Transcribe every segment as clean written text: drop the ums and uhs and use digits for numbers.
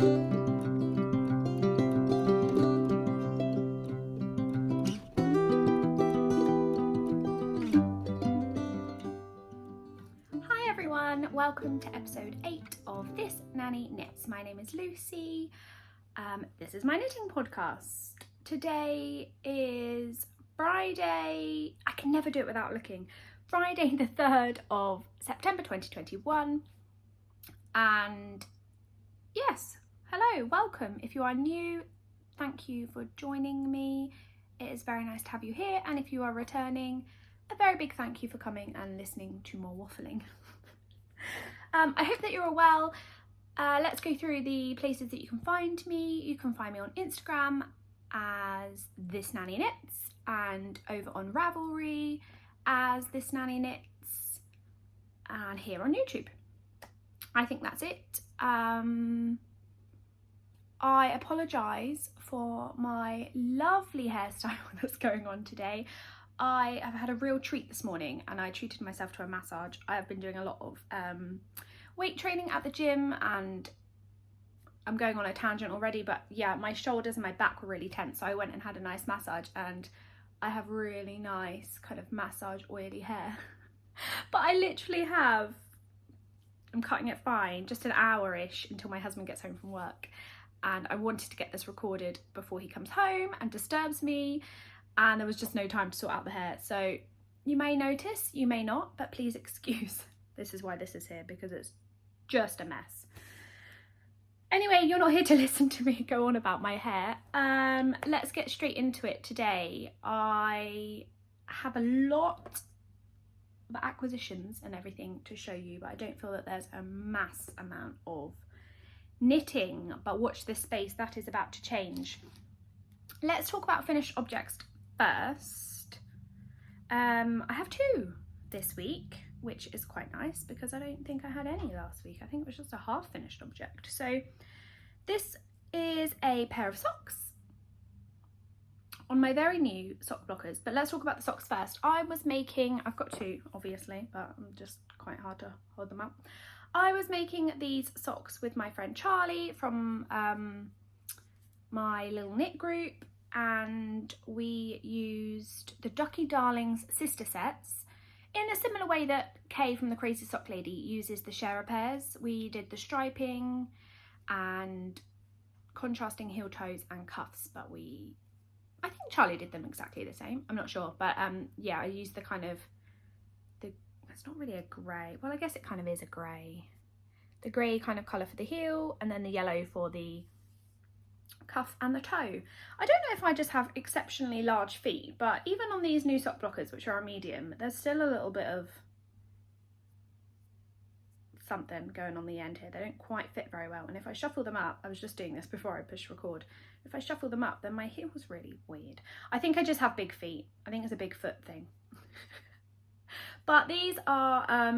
Hi everyone, welcome to episode 8 of This Nanny Knits. My name is Lucy. This is my knitting podcast. Today is Friday, I can never do it without looking, Friday the 3rd of September 2021. And yes, hello, welcome. If you are new, thank you for joining me. It is very nice to have you here, and if you are returning, a very big thank you for coming and listening to more waffling. I hope that you're all well. Let's go through the places that you can find me. You can find me on Instagram as This Nanny Knits, and over on Ravelry as This Nanny Knits, and here on YouTube. I think that's it. I apologise for my lovely hairstyle that's going on today. I have had a real treat this morning and I treated myself to a massage. I have been doing a lot of weight training at the gym, and I'm going on a tangent already, but yeah, my shoulders and my back were really tense, so I went and had a nice massage, and I have really nice kind of massage oily hair. But I literally have, I'm cutting it fine, just an hour-ish until my husband gets home from work, and I wanted to get this recorded before he comes home and disturbs me, and there was just no time to sort out the hair. So you may notice, you may not, but please excuse. This is why this is here, because it's just a mess. Anyway, you're not here to listen to me go on about my hair. Let's get straight into it today. I have a lot of acquisitions and everything to show you, but I don't feel that there's a mass amount of knitting. But watch this space, that is about to change. Let's talk about finished objects first. I have 2 this week, which is quite nice because I don't think I had any last week. I think it was just a half finished object. So this is a pair of socks on my very new sock blockers, but let's talk about the socks first. I've got 2 obviously, but I'm just quite hard to hold them up. I was making these socks with my friend Charlie from my little knit group, and we used the Ducky Darlings sister sets in a similar way that Kay from the Crazy Sock Lady uses the share pairs. We did the striping and contrasting heel toes and cuffs, but I think Charlie did them exactly the same, I'm not sure, but yeah, I used the kind of, it's not really a grey, well I guess it kind of is a grey, the grey kind of colour for the heel, and then the yellow for the cuff and the toe. I don't know if I just have exceptionally large feet, but even on these new sock blockers, which are a medium, there's still a little bit of something going on the end here. They don't quite fit very well, and if I shuffle them up, I was just doing this before I push record, if I shuffle them up then my heel was really weird. I think I just have big feet. I think it's a big foot thing. But these are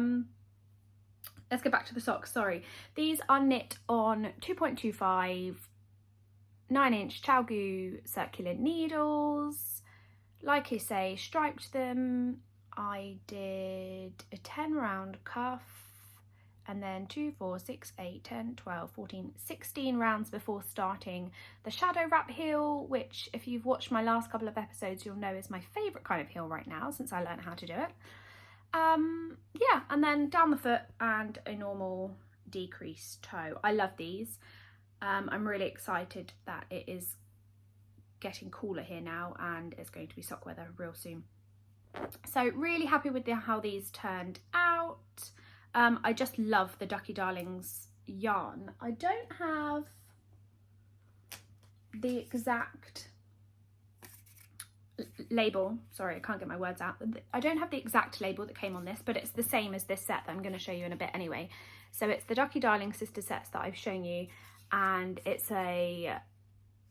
let's get back to the socks, sorry. These are knit on 2.25 9-inch Chalgu circular needles. Like I say, striped them. I did a 10 round cuff, and then 2, 4, 6, 8, 10, 12, 14, 16 rounds before starting the shadow wrap heel, which if you've watched my last couple of episodes you'll know is my favourite kind of heel right now since I learned how to do it. Yeah, and then down the foot and a normal decreased toe. I love these. I'm really excited that it is getting cooler here now and it's going to be sock weather real soon. So really happy with how these turned out. I just love the Ducky Darlings yarn. I don't have the exact label, sorry I can't get my words out. I don't have the exact label that came on this, but it's the same as this set that I'm going to show you in a bit anyway. So it's the Ducky Darling sister sets that I've shown you, and it's a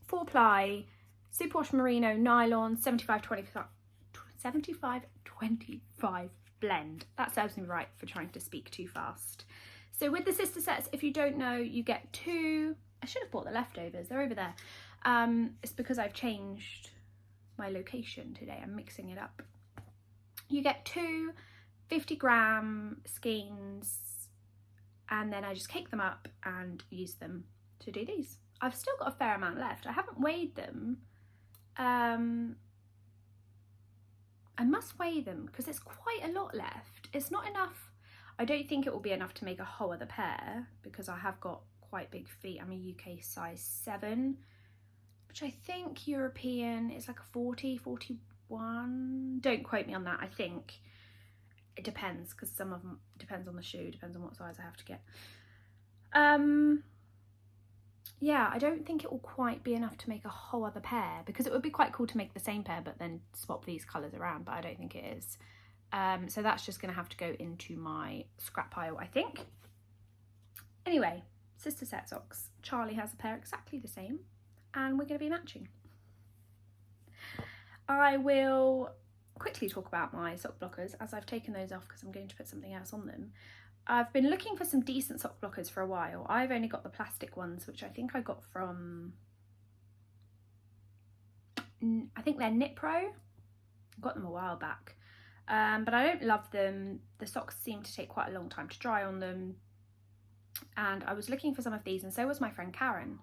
4-ply superwash merino nylon 75-25 blend. That serves me right for trying to speak too fast. So with the sister sets, if you don't know, you get 2, I should have bought the leftovers, they're over there. It's because I've changed my location today, I'm mixing it up. You get 2 50-gram skeins, and then I just cake them up and use them to do these. I've still got a fair amount left. I haven't weighed them. I must weigh them because it's quite a lot left. It's not enough. I don't think it will be enough to make a whole other pair because I have got quite big feet. I'm a UK size 7, which I think European is like a 40, 41. Don't quote me on that. I think it depends because some of them depends on the shoe, depends on what size I have to get. Yeah, I don't think it will quite be enough to make a whole other pair because it would be quite cool to make the same pair but then swap these colours around, but I don't think it is. So that's just going to have to go into my scrap pile, I think. Anyway, sister set socks. Charlie has a pair exactly the same and we're going to be matching. I will quickly talk about my sock blockers as I've taken those off because I'm going to put something else on them. I've been looking for some decent sock blockers for a while. I've only got the plastic ones, which I think I got from, I think they're Knit Pro. I got them a while back, but I don't love them. The socks seem to take quite a long time to dry on them. And I was looking for some of these and so was my friend Karen.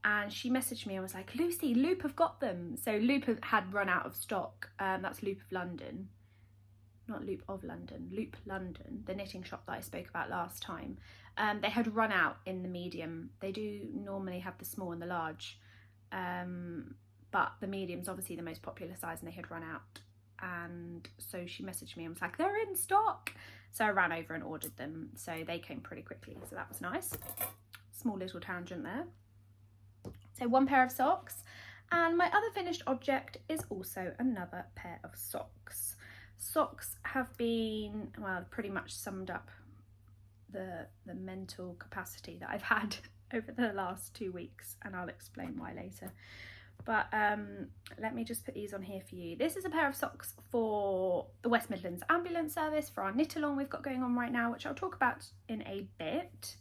And she messaged me and was like, Lucy, Loop have got them. So Loop had run out of stock. That's Loop of London. Not Loop of London, Loop London, the knitting shop that I spoke about last time. They had run out in the medium. They do normally have the small and the large, but the medium's obviously the most popular size and they had run out. And so she messaged me and was like, they're in stock. So I ran over and ordered them. So they came pretty quickly, so that was nice. Small little tangent there. So one pair of socks, and my other finished object is also another pair of socks. Socks have been, well, pretty much summed up the mental capacity that I've had over the last 2 weeks, and I'll explain why later. But let me just put these on here for you. This is a pair of socks for the West Midlands ambulance service for our knit along we've got going on right now, which I'll talk about in a bit.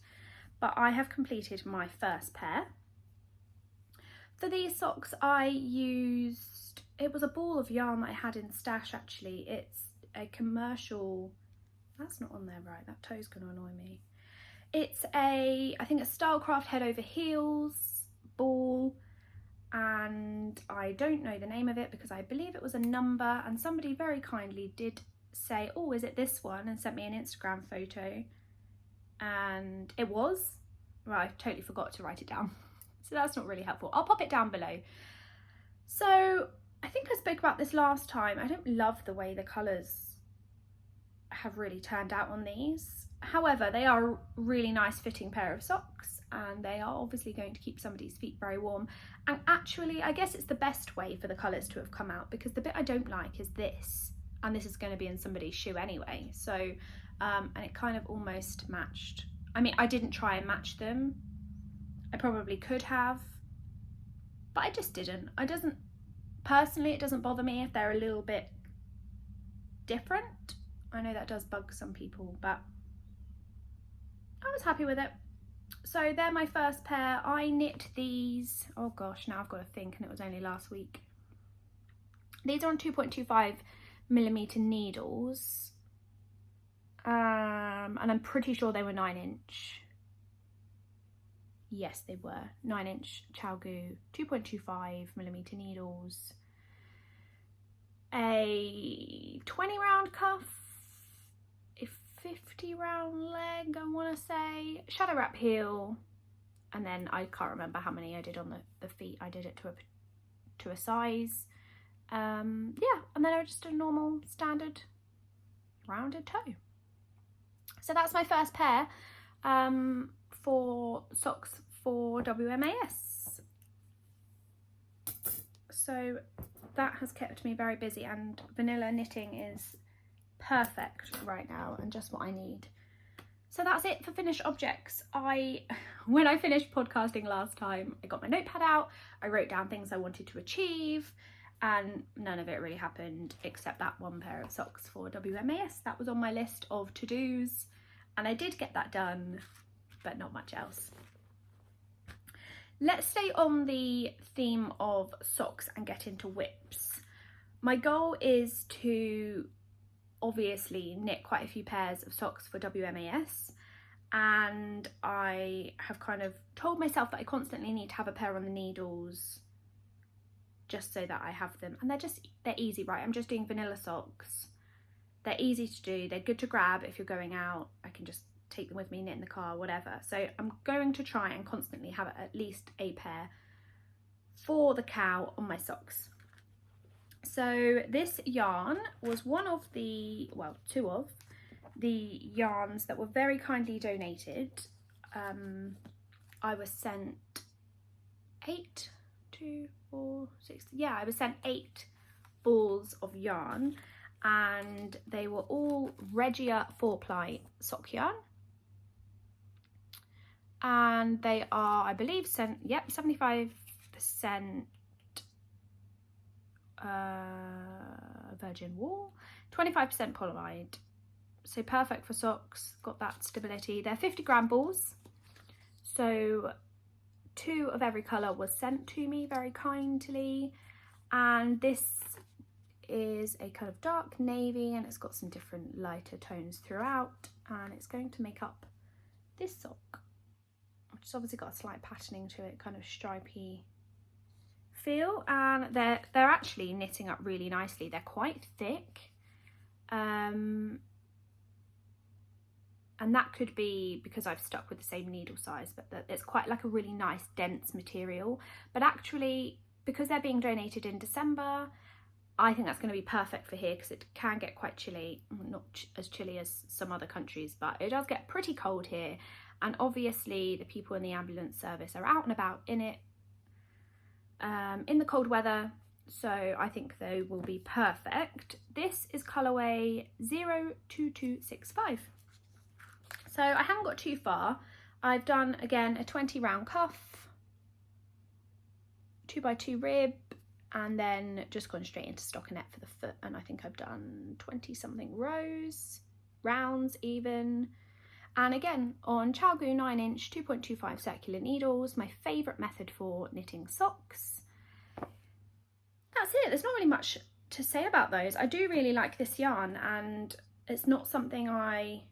But I have completed my first pair. For these socks I used, it was a ball of yarn that I had in stash actually. It's a commercial, that's not on there right, that toe's gonna annoy me. It's I think a Stylecraft head over heels ball, and I don't know the name of it because I believe it was a number, and somebody very kindly did say, oh, is it this one, and sent me an Instagram photo, and it was. Well, I totally forgot to write it down. So that's not really helpful. I'll pop it down below. So I think I spoke about this last time. I don't love the way the colours have really turned out on these. However, they are a really nice fitting pair of socks and they are obviously going to keep somebody's feet very warm. And actually, I guess it's the best way for the colours to have come out because the bit I don't like is this. And this is going to be in somebody's shoe anyway. So, and it kind of almost matched. I mean, I didn't try and match them. I probably could have, but I just didn't. Personally, it doesn't bother me if they're a little bit different. I know that does bug some people, but I was happy with it. So they're my first pair. I knit these, oh gosh, now I've got to think, and it was only last week. These are on 2.25mm needles, and I'm pretty sure they were 9-inch. Yes, they were 9-inch ChiaoGoo, 2.25mm needles, a 20 round cuff, a 50 round leg, I want to say, shadow wrap heel, and then I can't remember how many I did on the feet. I did it to a size, yeah, and then I just a normal standard rounded toe. So that's my first pair. For socks for WMAS. So that has kept me very busy, and vanilla knitting is perfect right now and just what I need. So that's it for finished objects. When I finished podcasting last time, I got my notepad out, I wrote down things I wanted to achieve, and none of it really happened except that one pair of socks for WMAS. That was on my list of to-dos and I did get that done, but not much else. Let's stay on the theme of socks and get into whips. My goal is to obviously knit quite a few pairs of socks for WMAS, and I have kind of told myself that I constantly need to have a pair on the needles just so that I have them, and they're easy, right? I'm just doing vanilla socks. They're easy to do, they're good to grab if you're going out. I can just take them with me, knit in the car, whatever. So I'm going to try and constantly have at least a pair for the cow on my socks. So this yarn was one of the, well, two of the yarns that were very kindly donated. I was sent 8 balls of yarn, and they were all Regia 4-ply sock yarn, and they are, I believe, 75% virgin wool, 25% polyamide, so perfect for socks, got that stability. They're 50-gram balls, so 2 of every colour was sent to me very kindly, and this is a kind of dark navy, and it's got some different lighter tones throughout, and it's going to make up this sock, which has obviously got a slight patterning to it, kind of stripy feel, and they're actually knitting up really nicely. They're quite thick, and that could be because I've stuck with the same needle size, but it's quite like a really nice dense material. But actually, because they're being donated in December, I think that's going to be perfect for here, because it can get quite chilly, not as chilly as some other countries, but it does get pretty cold here, and obviously the people in the ambulance service are out and about in it in the cold weather, so I think they will be perfect. This is colourway 02265. So I haven't got too far. I've done, again, a 20 round cuff, 2x2 rib, and then just gone straight into stockinette for the foot, and I think I've done 20 something rounds even. And again, on ChalGoo 9-inch 2.25 circular needles, my favourite method for knitting socks. That's it, there's not really much to say about those. I do really like this yarn, and it's not something I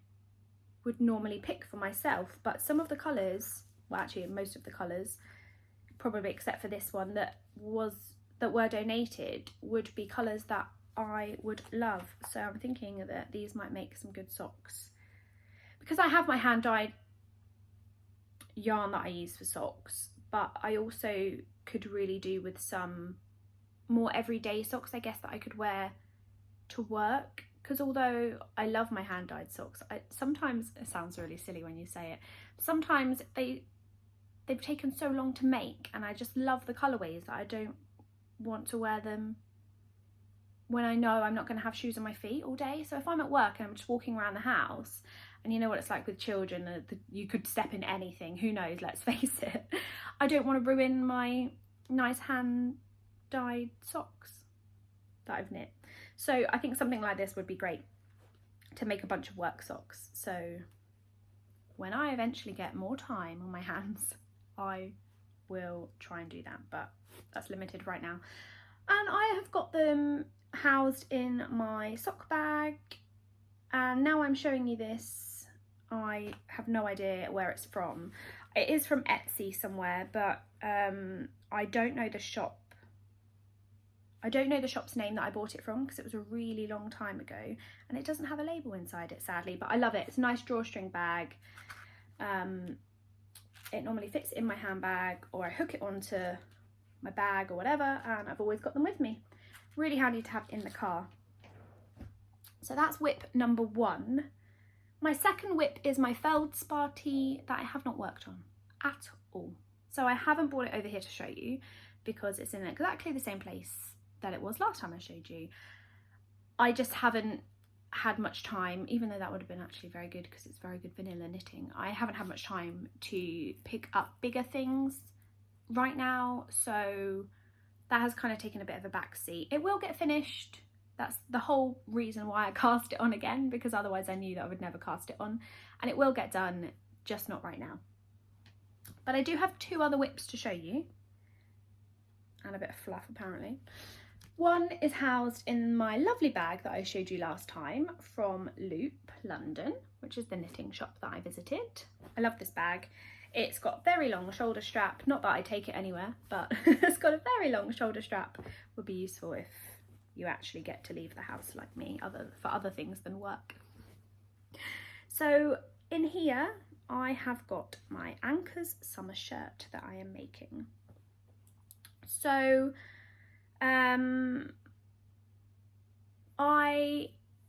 would normally pick for myself, but some of the colours, well actually most of the colours, probably except for this one that were donated, would be colours that I would love. So I'm thinking that these might make some good socks, because I have my hand dyed yarn that I use for socks, but I also could really do with some more everyday socks, I guess, that I could wear to work. Because although I love my hand dyed socks, sometimes, it sounds really silly when you say it, sometimes they've taken so long to make, and I just love the colourways that I don't want to wear them when I know I'm not going to have shoes on my feet all day. So if I'm at work and I'm just walking around the house, and you know what it's like with children, you could step in anything, who knows, let's face it, I don't want to ruin my nice hand dyed socks that I've knit. So I think something like this would be great to make a bunch of work socks. So when I eventually get more time on my hands, I will try and do that, but that's limited right now. And I have got them housed in my sock bag, and now I'm showing you this. I have no idea where it's from. It is from Etsy somewhere, but I don't know the shop. I don't know the shop's name that I bought it from, because it was a really long time ago, and it doesn't have a label inside it, sadly, but I love it. It's a nice drawstring bag. It normally fits in my handbag, or I hook it onto my bag or whatever, and I've always got them with me. Really handy to have in the car. So that's whip number 1. My second whip is my feldspar tee that I have not worked on at all. So I haven't brought it over here to show you, because it's in exactly the same place that it was last time I showed you. I just haven't had much time, even though that would have been actually very good because it's very good vanilla knitting. I haven't had much time to pick up bigger things right now, so that has kind of taken a bit of a backseat. It will get finished. That's the whole reason why I cast it on again, because otherwise I knew that I would never cast it on, and it will get done, just not right now. But I do have 2 other whips to show you, and a bit of fluff apparently. One is housed in my lovely bag that I showed you last time from Loop, London, which is the knitting shop that I visited. I love this bag. It's got a very long shoulder strap, not that I take it anywhere, but it's got a very long shoulder strap. Would be useful if you actually get to leave the house like me, for other things than work. So in here I have got my Anchors summer shirt that I am making. So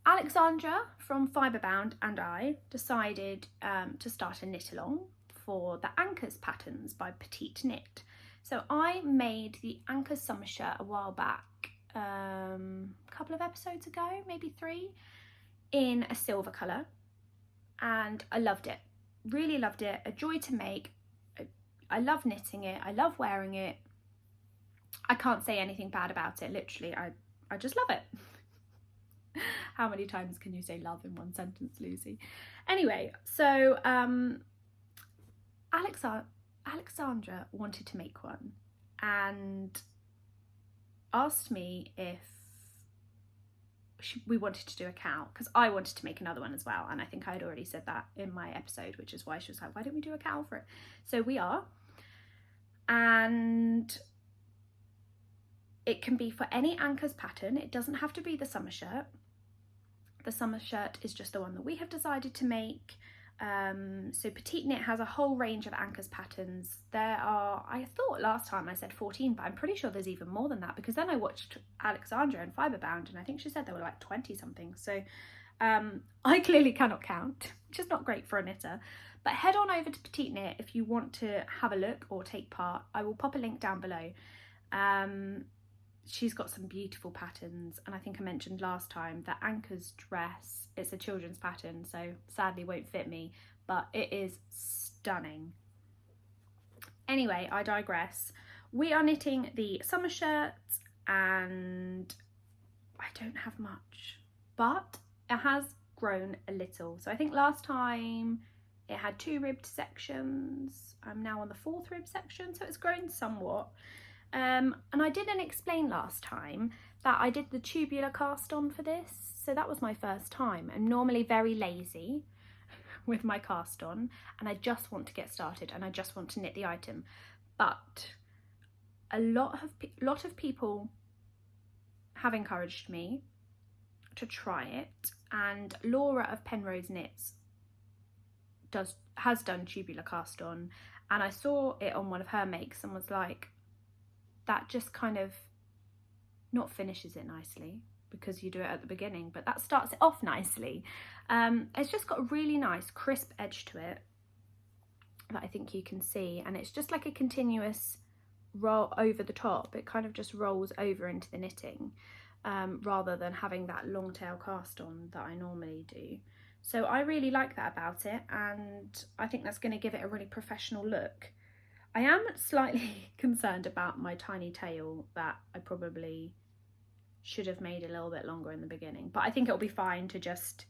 Alexandra from Fibrebound and I decided to start a knit along for the Anchors patterns by Petite Knit. So I made the Anchors summer shirt a while back, a couple of episodes ago, maybe 3, in a silver colour, and I loved it, really loved it, a joy to make. I love knitting it, I love wearing it. I can't say anything bad about it, literally, I just love it. How many times can you say love in one sentence, Lucy? Anyway, so Alexandra wanted to make one and asked me if we wanted to do a cow, because I wanted to make another one as well, and I think I had already said that in my episode, which is why she was like, why don't we do a cow for it? So we are, and it can be for any Anchors pattern. It doesn't have to be the summer shirt. The summer shirt is just the one that we have decided to make. So Petite Knit has a whole range of Anchors patterns. There are, I thought last time I said 14, but I'm pretty sure there's even more than that, because then I watched Alexandra and Fibrebound and I think she said there were like 20 something. So I clearly cannot count, which is not great for a knitter. But head on over to Petite Knit if you want to have a look or take part. I will pop a link down below. She's got some beautiful patterns, and I think I mentioned last time that Anchors dress, it's a children's pattern, so sadly won't fit me, but it is stunning. Anyway, I digress. We are knitting the summer shirts, and I don't have much, but it has grown a little. So I think last time it had 2 ribbed sections. I'm now on the 4th rib section, so it's grown somewhat. And I didn't explain last time that I did the tubular cast on for this, so that was my first time. I'm normally very lazy with my cast on, and I just want to get started and I just want to knit the item. But a lot of people have encouraged me to try it, and Laura of Penrose Knits has done tubular cast on, and I saw it on one of her makes and was like, that just kind of not finishes it nicely, because you do it at the beginning, but that starts it off nicely. It's just got a really nice crisp edge to it that I think you can see, and it's just like a continuous roll over the top. It kind of just rolls over into the knitting, rather than having that long tail cast on that I normally do. So I really like that about it, and I think that's going to give it a really professional look. I am slightly concerned about my tiny tail, that I probably should have made a little bit longer in the beginning, but I think it'll be fine to just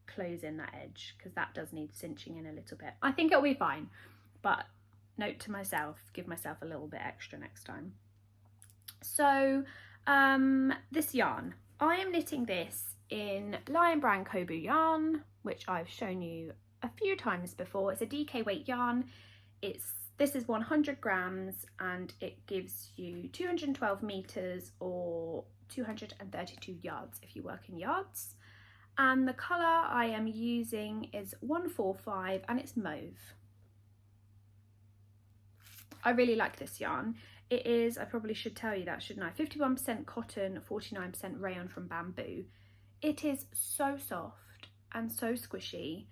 close in that edge, because that does need cinching in a little bit. I think it'll be fine, but note to myself, give myself a little bit extra next time. So this yarn, I am knitting this in Lion Brand Kobu yarn, which I've shown you a few times before. It's a DK weight yarn. This is 100 grams and it gives you 212 meters or 232 yards if you work in yards. And the colour I am using is 145 and it's mauve. I really like this yarn. It is, I probably should tell you that, shouldn't I? 51% cotton, 49% rayon from bamboo. It is so soft and so squishy.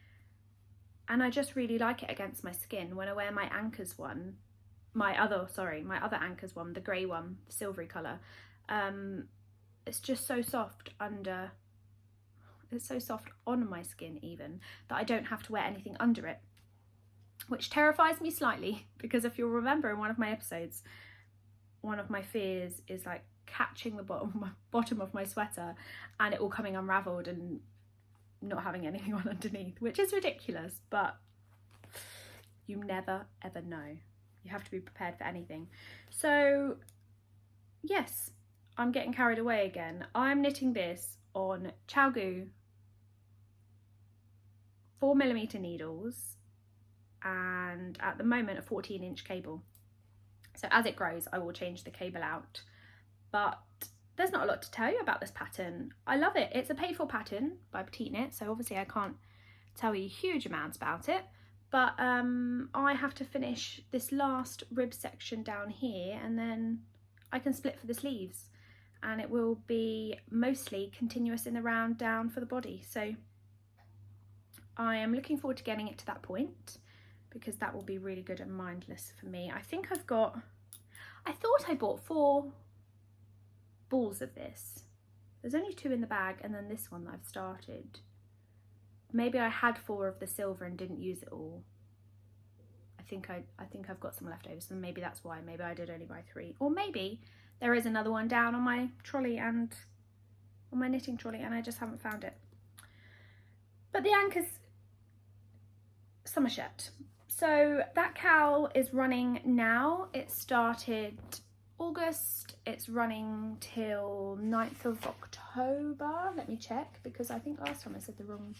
And I just really like it against my skin. When I wear my Anchors one, my other Anchors one, the grey one, the silvery colour, it's just so soft under, it's so soft on my skin even, that I don't have to wear anything under it, which terrifies me slightly, because if you'll remember in one of my episodes, one of my fears is like catching the bottom of my sweater and it all coming unravelled and not having anything on underneath, which is ridiculous, but you never ever know. You have to be prepared for anything. So yes, I'm getting carried away again. I'm knitting this on ChiaoGoo 4mm needles, and at the moment a 14-inch cable. So as it grows I will change the cable out, but there's not a lot to tell you about this pattern. I love it. It's a paid for pattern by Petite Knit, so obviously I can't tell you huge amounts about it, but I have to finish this last rib section down here and then I can split for the sleeves, and it will be mostly continuous in the round down for the body. So I am looking forward to getting it to that point, because that will be really good and mindless for me. I think I thought I bought 4 balls of this. There's only 2 in the bag, and then this one that I've started. Maybe I had 4 of the silver and didn't use it all. I think I've got some left over, so maybe that's why. Maybe I did only buy 3, or maybe there is another one down on my trolley and on my knitting trolley and I just haven't found it. But the Anchors summer shirt. So that cowl is running now. It started August. It's running till 9th of October. Let me check, because I think last time I said the wrong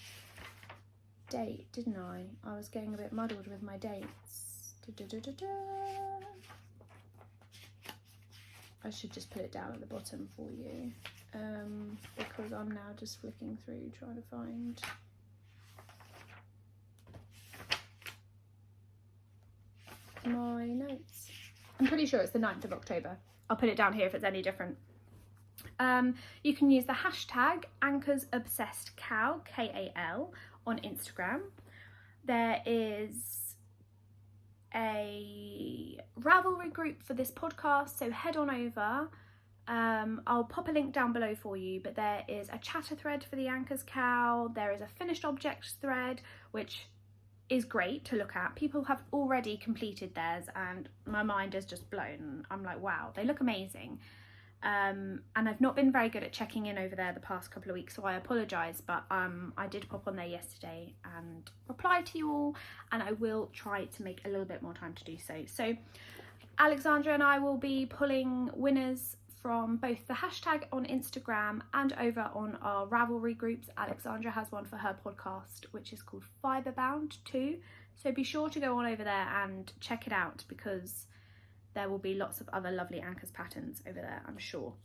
date, didn't I? I was getting a bit muddled with my dates. I should just put it down at the bottom for you, because I'm now just flicking through trying to find. My notes. I'm pretty sure it's the 9th of October. I'll put it down here if it's any different. You can use the hashtag AnchorsObsessedCal, K-A-L, on Instagram. There is a Ravelry group for this podcast, so head on over. I'll pop a link down below for you, but there is a chatter thread for the Anchors cowl. There is a finished objects thread, which is great to look at. People have already completed theirs and my mind is just blown. I'm like, wow, they look amazing. And I've not been very good at checking in over there the past couple of weeks, so I apologise, but I did pop on there yesterday and reply to you all, and I will try to make a little bit more time to do so. So Alexandra and I will be pulling winners from both the hashtag on Instagram and over on our Ravelry groups. Alexandra has one for her podcast, which is called Fiberbound too. So be sure to go on over there and check it out, because there will be lots of other lovely Anchors patterns over there, I'm sure.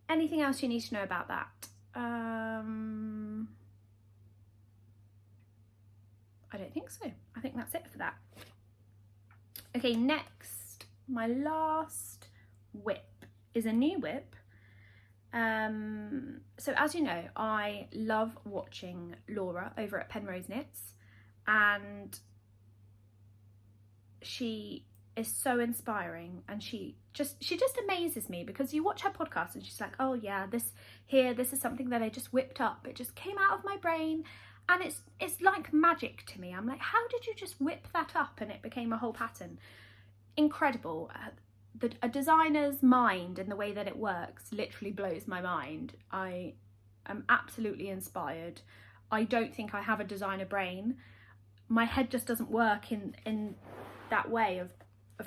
Anything else you need to know about that? I don't think so. I think that's it for that. Okay, next, my last whip is a new whip. So as you know, I love watching Laura over at Penrose Knits, and she is so inspiring, and she just amazes me, because you watch her podcast and she's like, oh yeah, this is something that I just whipped up. It just came out of my brain, and it's like magic to me. I'm like, how did you just whip that up and it became a whole pattern? Incredible. A designer's mind and the way that it works literally blows my mind. I am absolutely inspired. I don't think I have a designer brain. My head just doesn't work in that way of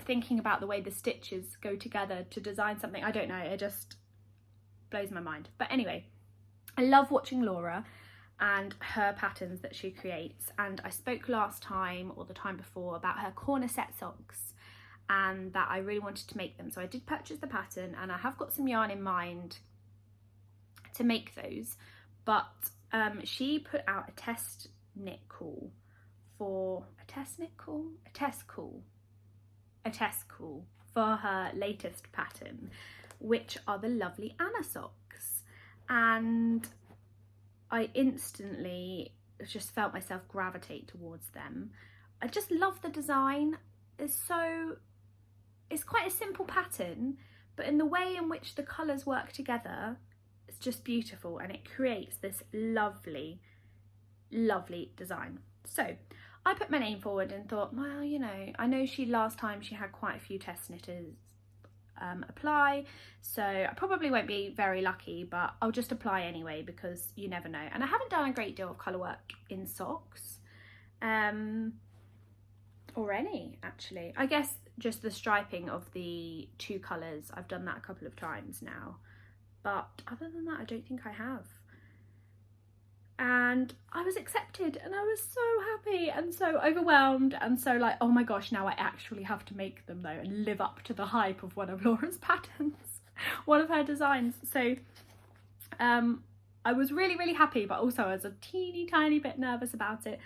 thinking about the way the stitches go together to design something. I don't know, it just blows my mind. But anyway, I love watching Laura and her patterns that she creates, and I spoke last time or the time before about her corner set socks, and that I really wanted to make them. So I did purchase the pattern, and I have got some yarn in mind to make those, but she put out a test call for her latest pattern, which are the lovely Anna socks, and I instantly just felt myself gravitate towards them. I just love the design. It's quite a simple pattern, but in the way in which the colours work together, it's just beautiful, and it creates this lovely, lovely design. So I put my name forward and thought, well, you know, I know last time she had quite a few test knitters apply, so I probably won't be very lucky, but I'll just apply anyway, because you never know. And I haven't done a great deal of colour work in socks, or any, actually. I guess just the striping of the two colours. I've done that a couple of times now, but other than that I don't think I have. And I was accepted and I was so happy and so overwhelmed and so like, oh my gosh, now I actually have to make them though and live up to the hype of one of Laura's patterns, one of her designs. So I was really, really happy, but also I was a teeny tiny bit nervous about it.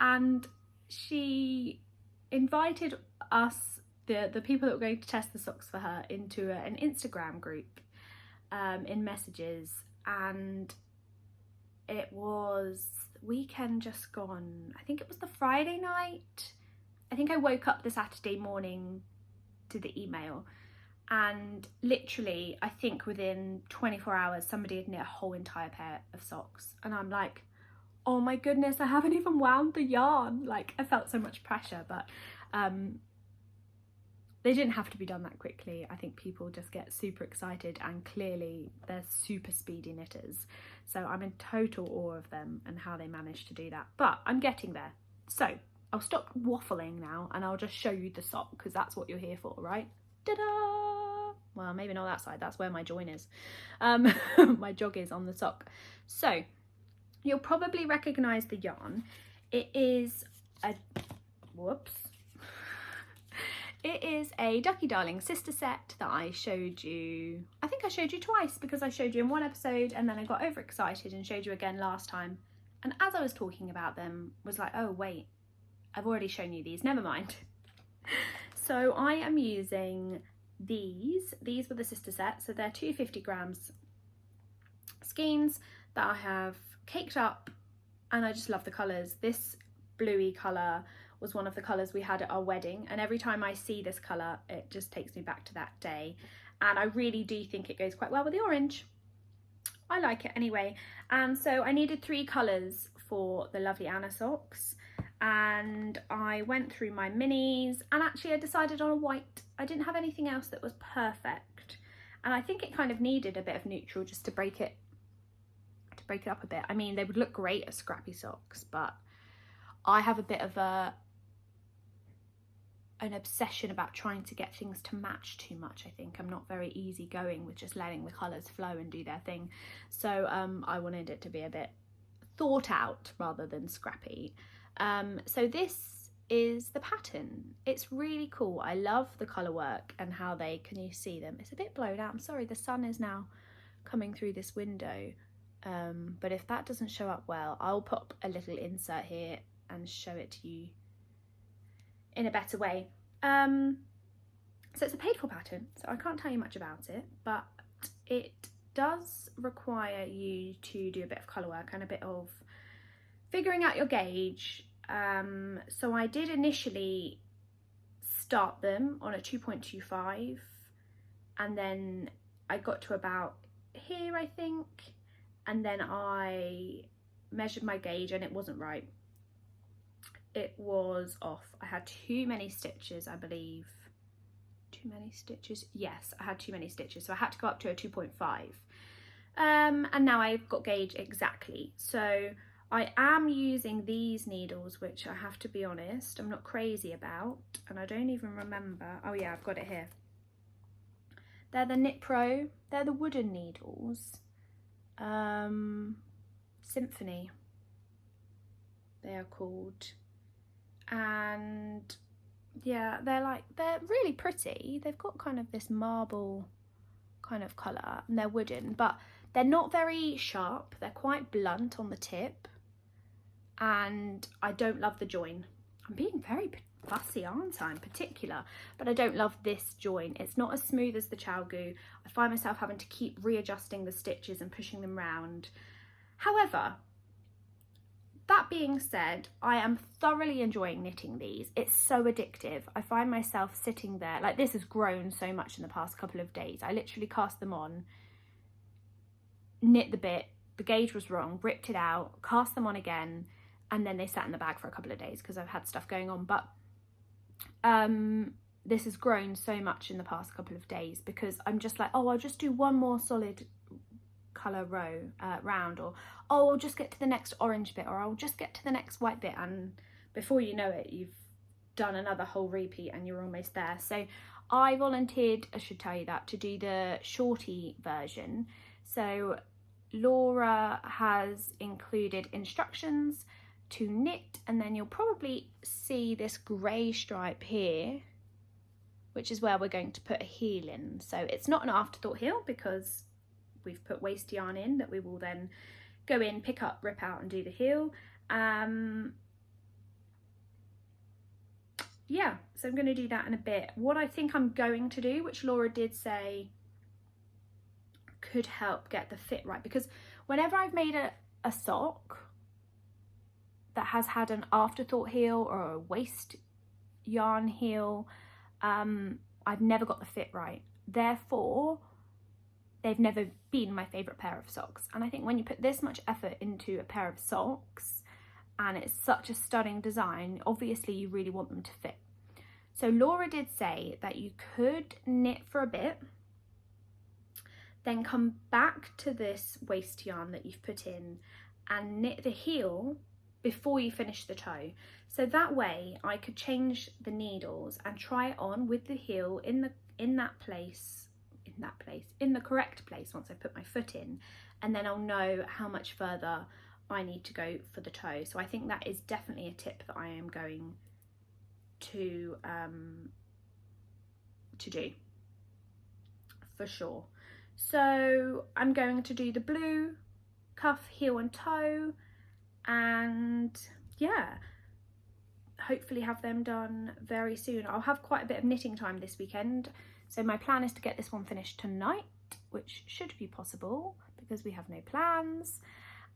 And she invited us, the people that were going to test the socks for her, into an Instagram group in messages, and it was weekend just gone. I think it was the Friday night. I think I woke up the Saturday morning to the email, and literally I think within 24 hours somebody had knit a whole entire pair of socks, and I'm like, oh my goodness, I haven't even wound the yarn. Like, I felt so much pressure, but they didn't have to be done that quickly. I think people just get super excited, and clearly they're super speedy knitters. So I'm in total awe of them and how they managed to do that. But I'm getting there. So I'll stop waffling now and I'll just show you the sock, because that's what you're here for, right? Ta-da! Well, maybe not that side. That's where my join is. My jog is on the sock. So you'll probably recognise the yarn. It is a... whoops. It is a Ducky Darling sister set that I showed you, I think I showed you twice, because I showed you in one episode and then I got overexcited and showed you again last time. And as I was talking about them, was like, oh wait, I've already shown you these, never mind. So I am using these were the sister set, so they're 250 grams skeins that I have caked up, and I just love the colours. This bluey colour was one of the colours we had at our wedding, and every time I see this colour it just takes me back to that day, and I really do think it goes quite well with the orange. I like it anyway. And so I needed 3 colours for the lovely Anna socks, and I went through my minis, and actually I decided on a white. I didn't have anything else that was perfect, and I think it kind of needed a bit of neutral just to break it up a bit. I mean, they would look great as scrappy socks, but I have a bit of an obsession about trying to get things to match too much. I think I'm not very easygoing with just letting the colours flow and do their thing. So I wanted it to be a bit thought out rather than scrappy. So this is the pattern. It's really cool. I love the colour work and how they, can you see them? It's a bit blown out. I'm sorry, the sun is now coming through this window. But if that doesn't show up well, I'll pop a little insert here and show it to you in a better way. So it's a paid for pattern, so I can't tell you much about it, but it does require you to do a bit of colour work and a bit of figuring out your gauge. So I did initially start them on a 2.25, and then I got to about here, I think, and then I measured my gauge and it wasn't right. It was off. I had too many stitches, I believe. Too many stitches? Yes, I had too many stitches, so I had to go up to a 2.5. And now I've got gauge exactly. So I am using these needles, which I have to be honest, I'm not crazy about, and I don't even remember. Oh yeah, I've got it here. They're the Knit Pro. They're the wooden needles. Symphony, they are called. And yeah, they're really pretty. They've got kind of this marble kind of colour, and they're wooden, but they're not very sharp. They're quite blunt on the tip, and I don't love the join. I'm being very fussy, aren't I, in particular, but I don't love this join. It's not as smooth as the ChowGoo. I find myself having to keep readjusting the stitches and pushing them round. However, that being said, I am thoroughly enjoying knitting these. It's so addictive. I find myself sitting there, like, this has grown so much in the past couple of days. I literally cast them on, knit the bit, the gauge was wrong, ripped it out, cast them on again, and then they sat in the bag for a couple of days because I've had stuff going on. But this has grown so much in the past couple of days because I'm just like, oh, I'll just do one more solid colour round, or oh, I'll just get to the next orange bit, or I'll just get to the next white bit, and before you know it, you've done another whole repeat and you're almost there. So I volunteered, I should tell you that, to do the shorty version. So Laura has included instructions to knit, and then you'll probably see this grey stripe here, which is where we're going to put a heel in. So it's not an afterthought heel because we've put waste yarn in that we will then go in, pick up, rip out and do the heel. Yeah, so I'm going to do that in a bit. What I think I'm going to do, which Laura did say could help get the fit right, because whenever I've made a sock that has had an afterthought heel or a waste yarn heel, I've never got the fit right. Therefore, they've never been my favourite pair of socks. And I think when you put this much effort into a pair of socks and it's such a stunning design, obviously you really want them to fit. So Laura did say that you could knit for a bit, then come back to this waste yarn that you've put in and knit the heel before you finish the toe. So that way I could change the needles and try it on with the heel in the correct place once I put my foot in, and then I'll know how much further I need to go for the toe. So I think that is definitely a tip that I am going to do for sure. So I'm going to do the blue cuff, heel and toe, and yeah, hopefully have them done very soon. I'll have quite a bit of knitting time this weekend, so my plan is to get this one finished tonight, which should be possible because we have no plans,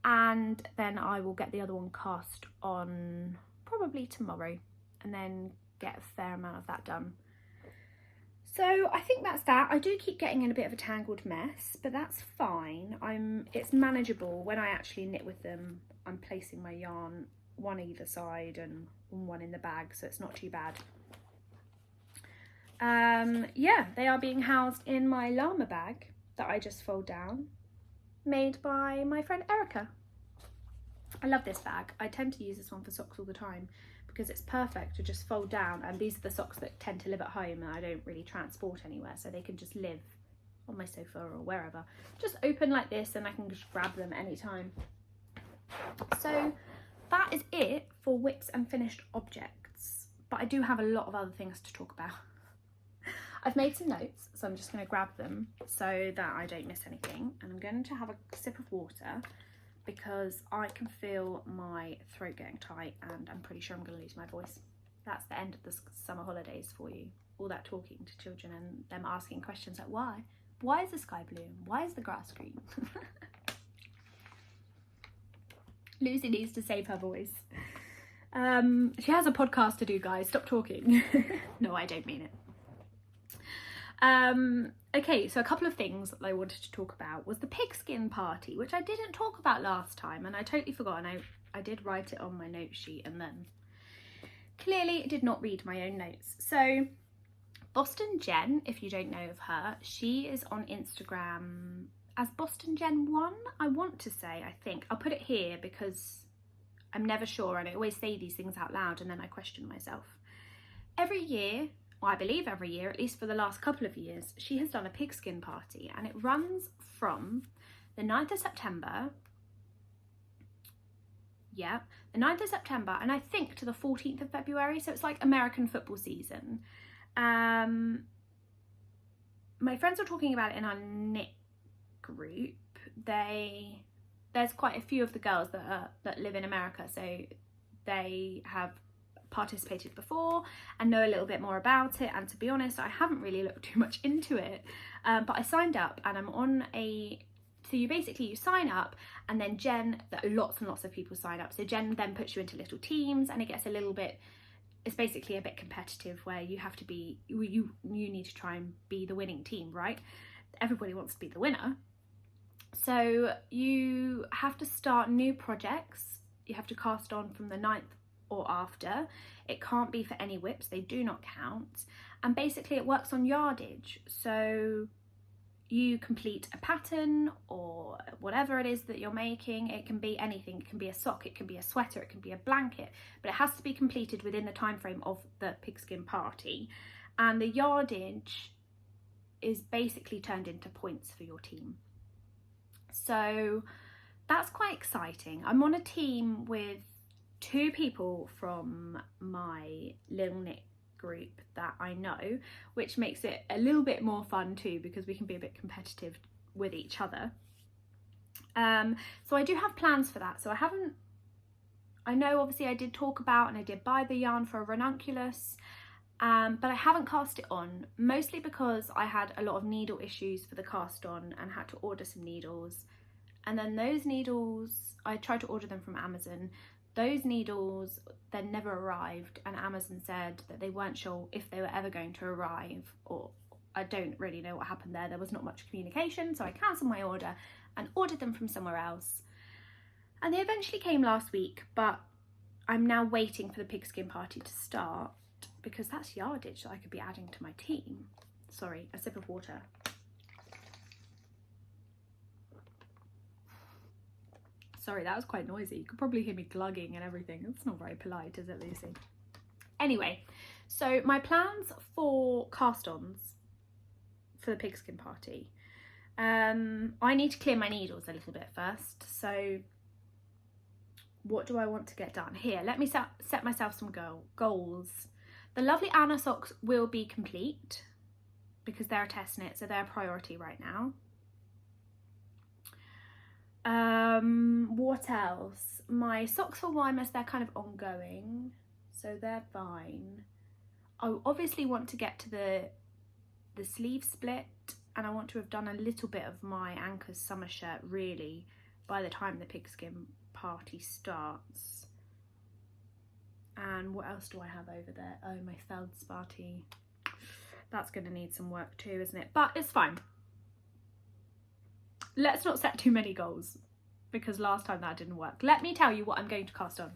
and then I will get the other one cast on probably tomorrow and then get a fair amount of that done. So I think that's that. I do keep getting in a bit of a tangled mess, but that's fine. It's manageable. When I actually knit with them, I'm placing my yarn one either side and one in the bag, so it's not too bad. Yeah, they are being housed in my llama bag that I just fold down, made by my friend Erica. I love this bag. I tend to use this one for socks all the time because it's perfect to just fold down, and these are the socks that tend to live at home and I don't really transport anywhere, so they can just live on my sofa or wherever. Just open like this and I can just grab them anytime. So that is it for whips and finished objects, but I do have a lot of other things to talk about. I've made some notes, so I'm just going to grab them so that I don't miss anything, and I'm going to have a sip of water because I can feel my throat getting tight and I'm pretty sure I'm going to lose my voice. That's the end of the summer holidays for you. All that talking to children and them asking questions like, why? Why is the sky blue? Why is the grass green? Lucy needs to save her voice. She has a podcast to do, guys. Stop talking. No, I don't mean it. Okay, so a couple of things that I wanted to talk about was the Pigskin Party, which I didn't talk about last time, and I totally forgot, and I did write it on my note sheet and then clearly did not read my own notes. So Boston Jen, if you don't know of her, she is on Instagram as Boston Jen 1, I want to say, I think. I'll put it here because I'm never sure and I always say these things out loud and then I question myself. Every year, well, I believe every year, at least for the last couple of years, she has done a pigskin party, and it runs from the 9th of September, the 9th of September, and I think to the 14th of February, so it's like American football season. My friends were talking about it in our knit group. There's quite a few of the girls that live in America, so they have participated before and know a little bit more about it, and to be honest I haven't really looked too much into it, but I signed up and I'm on so you sign up and then Jen, lots and lots of people sign up, so Jen then puts you into little teams and it gets it's basically a bit competitive where you have to be, you need to try and be the winning team, right? Everybody wants to be the winner, so you have to start new projects. You have to cast on from the 9th or after. It can't be for any whips, they do not count, and basically it works on yardage. So you complete a pattern or whatever it is that you're making. It can be anything. It can be a sock, it can be a sweater, it can be a blanket, but it has to be completed within the time frame of the Pigskin Party. And the yardage is basically turned into points for your team. So that's quite exciting. I'm on a team with 2 people from my little knit group that I know, which makes it a little bit more fun too, because we can be a bit competitive with each other. So I do have plans for that. So I know obviously I did talk about and I did buy the yarn for a ranunculus, but I haven't cast it on, mostly because I had a lot of needle issues for the cast on and had to order some needles. And then those needles, I tried to order them from Amazon. Those needles then never arrived, and Amazon said that they weren't sure if they were ever going to arrive, or I don't really know what happened there. There was not much communication, so I cancelled my order and ordered them from somewhere else. And they eventually came last week, but I'm now waiting for the Pigskin Party to start, because that's yardage that I could be adding to my team. Sorry, a sip of water. Sorry, that was quite noisy. You could probably hear me glugging and everything. It's not very polite, is it, Lucy? Anyway, so my plans for cast-ons for the Pigskin Party. I need to clear my needles a little bit first. So what do I want to get done? Here, let me set myself some goals. The lovely Anna socks will be complete because they're a test knit, so they're a priority right now. What else? My socks for Wymus, they're kind of ongoing, so they're fine. I obviously want to get to the sleeve split, and I want to have done a little bit of my Anchors summer shirt really by the time the Pigskin Party starts. And what else do I have over there? Oh, my feldspathy. That's going to need some work too, isn't it? But it's fine. Let's not set too many goals, because last time that didn't work. Let me tell you what I'm going to cast on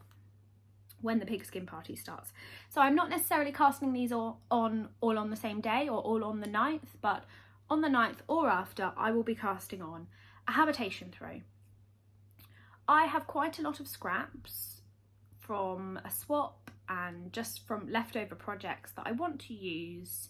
when the Pigskin Party starts. So I'm not necessarily casting these all on the same day or all on the 9th, but on the 9th or after, I will be casting on a habitation throw. I have quite a lot of scraps from a swap and just from leftover projects that I want to use,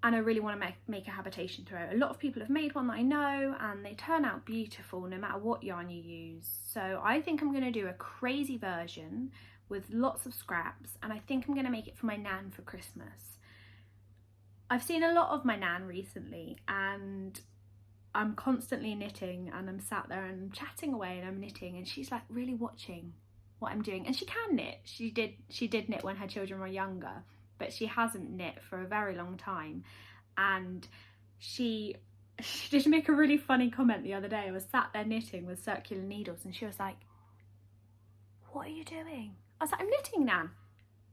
and I really want to make a habitation throw. A lot of people have made one that I know, and they turn out beautiful no matter what yarn you use. So I think I'm going to do a crazy version with lots of scraps, and I think I'm going to make it for my nan for Christmas. I've seen a lot of my nan recently, and I'm constantly knitting, and I'm sat there and I'm chatting away and I'm knitting, and she's like really watching what I'm doing. And she can knit. She did knit when her children were younger, but she hasn't knit for a very long time. And she did make a really funny comment the other day. I was sat there knitting with circular needles, and she was like, "What are you doing?" I was like, "I'm knitting, Nan."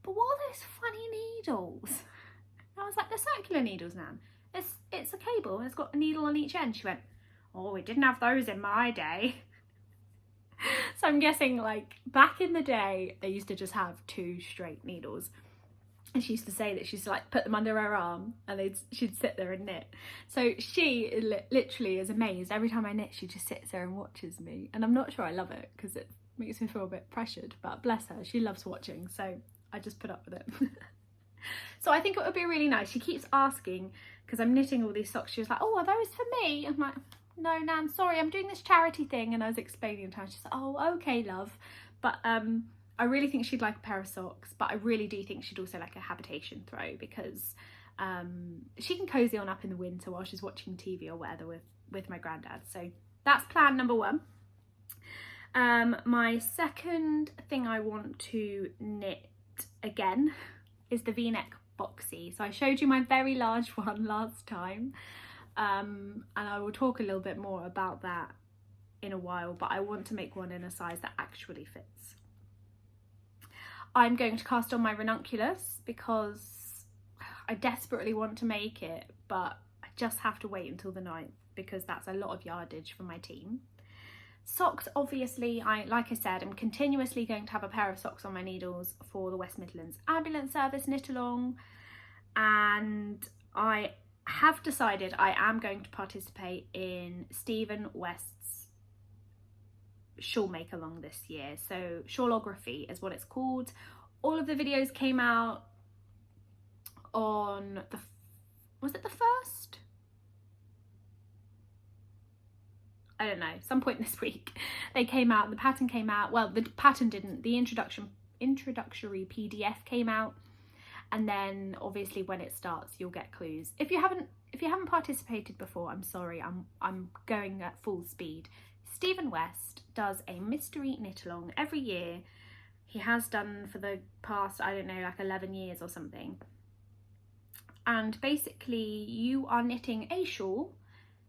"But what are those funny needles?" And I was like, "They're circular needles, Nan. It's a cable and it's got a needle on each end." She went, "Oh, we didn't have those in my day." So I'm guessing like back in the day, they used to just have 2 straight needles. And she used to say that she's like put them under her arm, and she'd sit there and knit. So she literally is amazed. Every time I knit, she just sits there and watches me. And I'm not sure I love it, because it makes me feel a bit pressured, but bless her, she loves watching. So I just put up with it. So I think it would be really nice. She keeps asking, because I'm knitting all these socks. She was like, "Oh, are those for me?" I'm like, "No, Nan, sorry, I'm doing this charity thing." And I was explaining to her. She's like, "Oh, okay, love." But I really think she'd like a pair of socks, but I really do think she'd also like a habitation throw, because she can cozy on up in the winter while she's watching TV or whatever with my granddad. So that's plan number 1. My second thing I want to knit again is the V-neck boxy. So I showed you my very large one last time, and I will talk a little bit more about that in a while, but I want to make one in a size that actually fits. I'm going to cast on my ranunculus because I desperately want to make it, but I just have to wait until the 9th because that's a lot of yardage for my team. Socks, obviously, like I said, I'm continuously going to have a pair of socks on my needles for the West Midlands Ambulance Service knit along, and I have decided I am going to participate in Stephen West's shawl make along this year. So Shawlography is what it's called. All of the videos came out on the, was it the 1st? I don't know, some point this week. They came out, the pattern came out. Well, the pattern didn't, the introductory PDF came out. And then obviously when it starts, you'll get clues. If you haven't participated before, I'm sorry, I'm going at full speed. Stephen West does a mystery knit along every year. He has done for the past, I don't know, like 11 years or something. And basically you are knitting a shawl.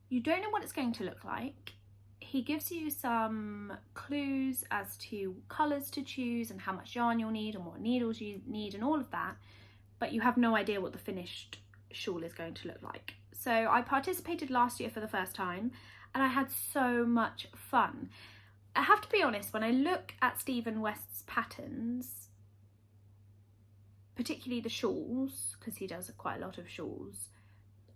You don't know what it's going to look like. He gives you some clues as to colours to choose and how much yarn you'll need and what needles you need and all of that. But you have no idea what the finished shawl is going to look like. So I participated last year for the first time and I had so much fun. I have to be honest, when I look at Stephen West's patterns, particularly the shawls, because he does quite a lot of shawls,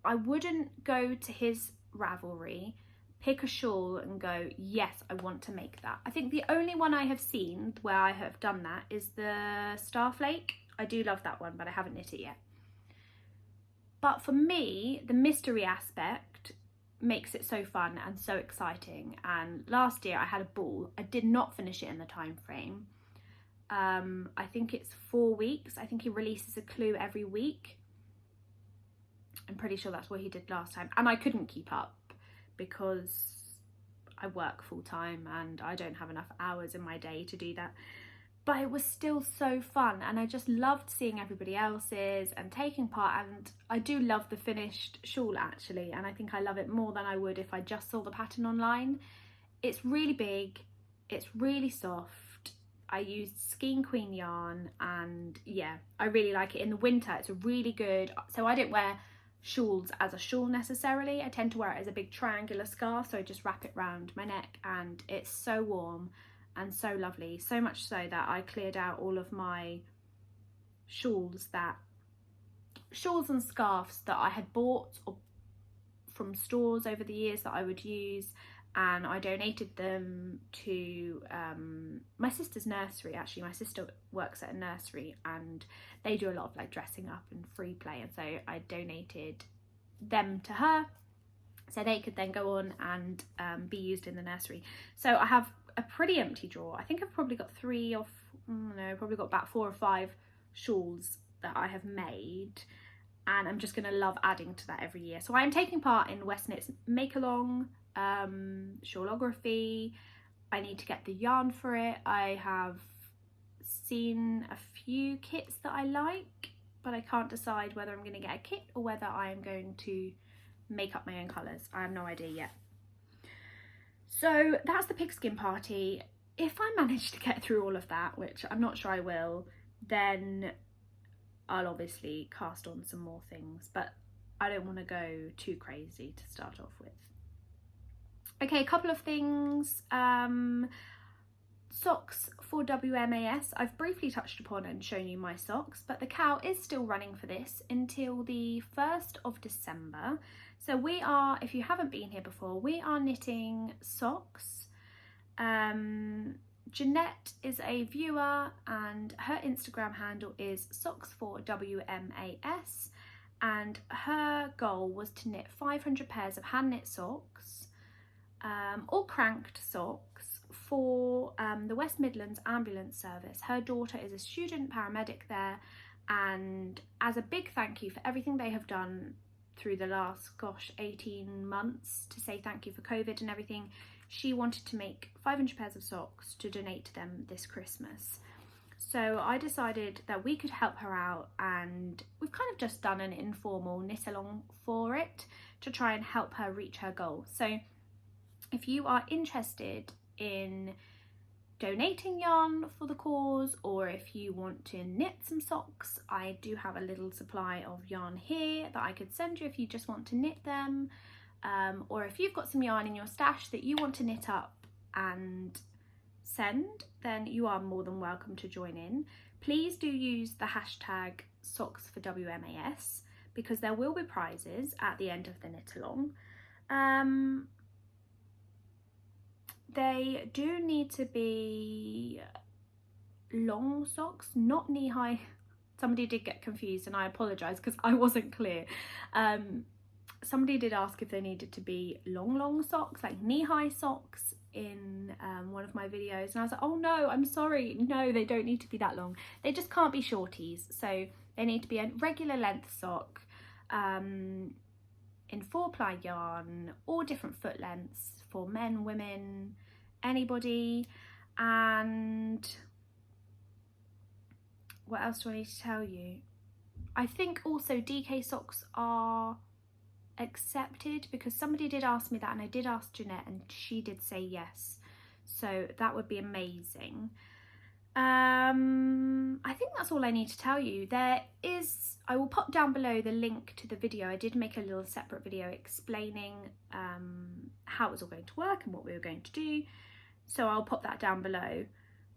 I wouldn't go to his Ravelry, pick a shawl and go, yes, I want to make that. I think the only one I have seen where I have done that is the Starflake. I do love that one, but I haven't knit it yet. But for me, the mystery aspect makes it so fun and so exciting. And last year I had a ball. I did not finish it in the time frame. I think it's 4 weeks. I think he releases a clue every week. I'm pretty sure that's what he did last time. And I couldn't keep up because I work full time and I don't have enough hours in my day to do that. But it was still so fun and I just loved seeing everybody else's and taking part, and I do love the finished shawl actually, and I think I love it more than I would if I just saw the pattern online. It's really big, it's really soft. I used Skein Queen yarn and yeah, I really like it. In the winter it's a really good, so I don't wear shawls as a shawl necessarily. I tend to wear it as a big triangular scarf, so I just wrap it around my neck and it's so warm and so lovely, so much so that I cleared out all of my shawls and scarves that I had bought from stores over the years that I would use, and I donated them to my sister's nursery. Actually, my sister works at a nursery and they do a lot of like dressing up and free play, and so I donated them to her so they could then go on and be used in the nursery. So I have a pretty empty drawer. I think I've probably got probably got about 4 or 5 shawls that I have made, and I'm just gonna love adding to that every year. So I am taking part in West Knits Make Along, Shawlography. I need to get the yarn for it. I have seen a few kits that I like, but I can't decide whether I'm gonna get a kit or whether I am going to make up my own colours. I have no idea yet. So that's the Pigskin Party. If I manage to get through all of that, which I'm not sure I will, then I'll obviously cast on some more things, but I don't want to go too crazy to start off with. Okay, a couple of things. Socks for WMAS. I've briefly touched upon and shown you my socks, but the cow is still running for this until the 1st of December. So we are, if you haven't been here before, we are knitting socks. Jeanette is a viewer and her Instagram handle is socks for WMAS, and her goal was to knit 500 pairs of hand knit socks, all cranked socks for the West Midlands ambulance service. Her daughter is a student paramedic there, and as a big thank you for everything they have done through the last 18 months to say thank you for COVID and everything, she wanted to make 500 pairs of socks to donate to them this Christmas. So I decided that we could help her out, and we've kind of just done an informal knit along for it to try and help her reach her goal. So if you are interested in donating yarn for the cause, or if you want to knit some socks, I do have a little supply of yarn here that I could send you if you just want to knit them, or if you've got some yarn in your stash that you want to knit up and send, then you are more than welcome to join in. Please do use the hashtag socks for WMAS, because there will be prizes at the end of the knit along. They do need to be long socks, not knee-high. Somebody did get confused and I apologise because I wasn't clear. Somebody did ask if they needed to be long socks, like knee-high socks, in one of my videos, and I was like, oh no, I'm sorry, no, they don't need to be that long. They just can't be shorties, so they need to be a regular length sock in 4-ply yarn, all different foot lengths for men, women, anybody. And what else do I need to tell you? I think also DK socks are accepted, because somebody did ask me that, and I did ask Jeanette and she did say yes, so that would be amazing. I think that's all I need to tell you. I will pop down below the link to the video. I did make a little separate video explaining how it was all going to work and what we were going to do, so I'll pop that down below.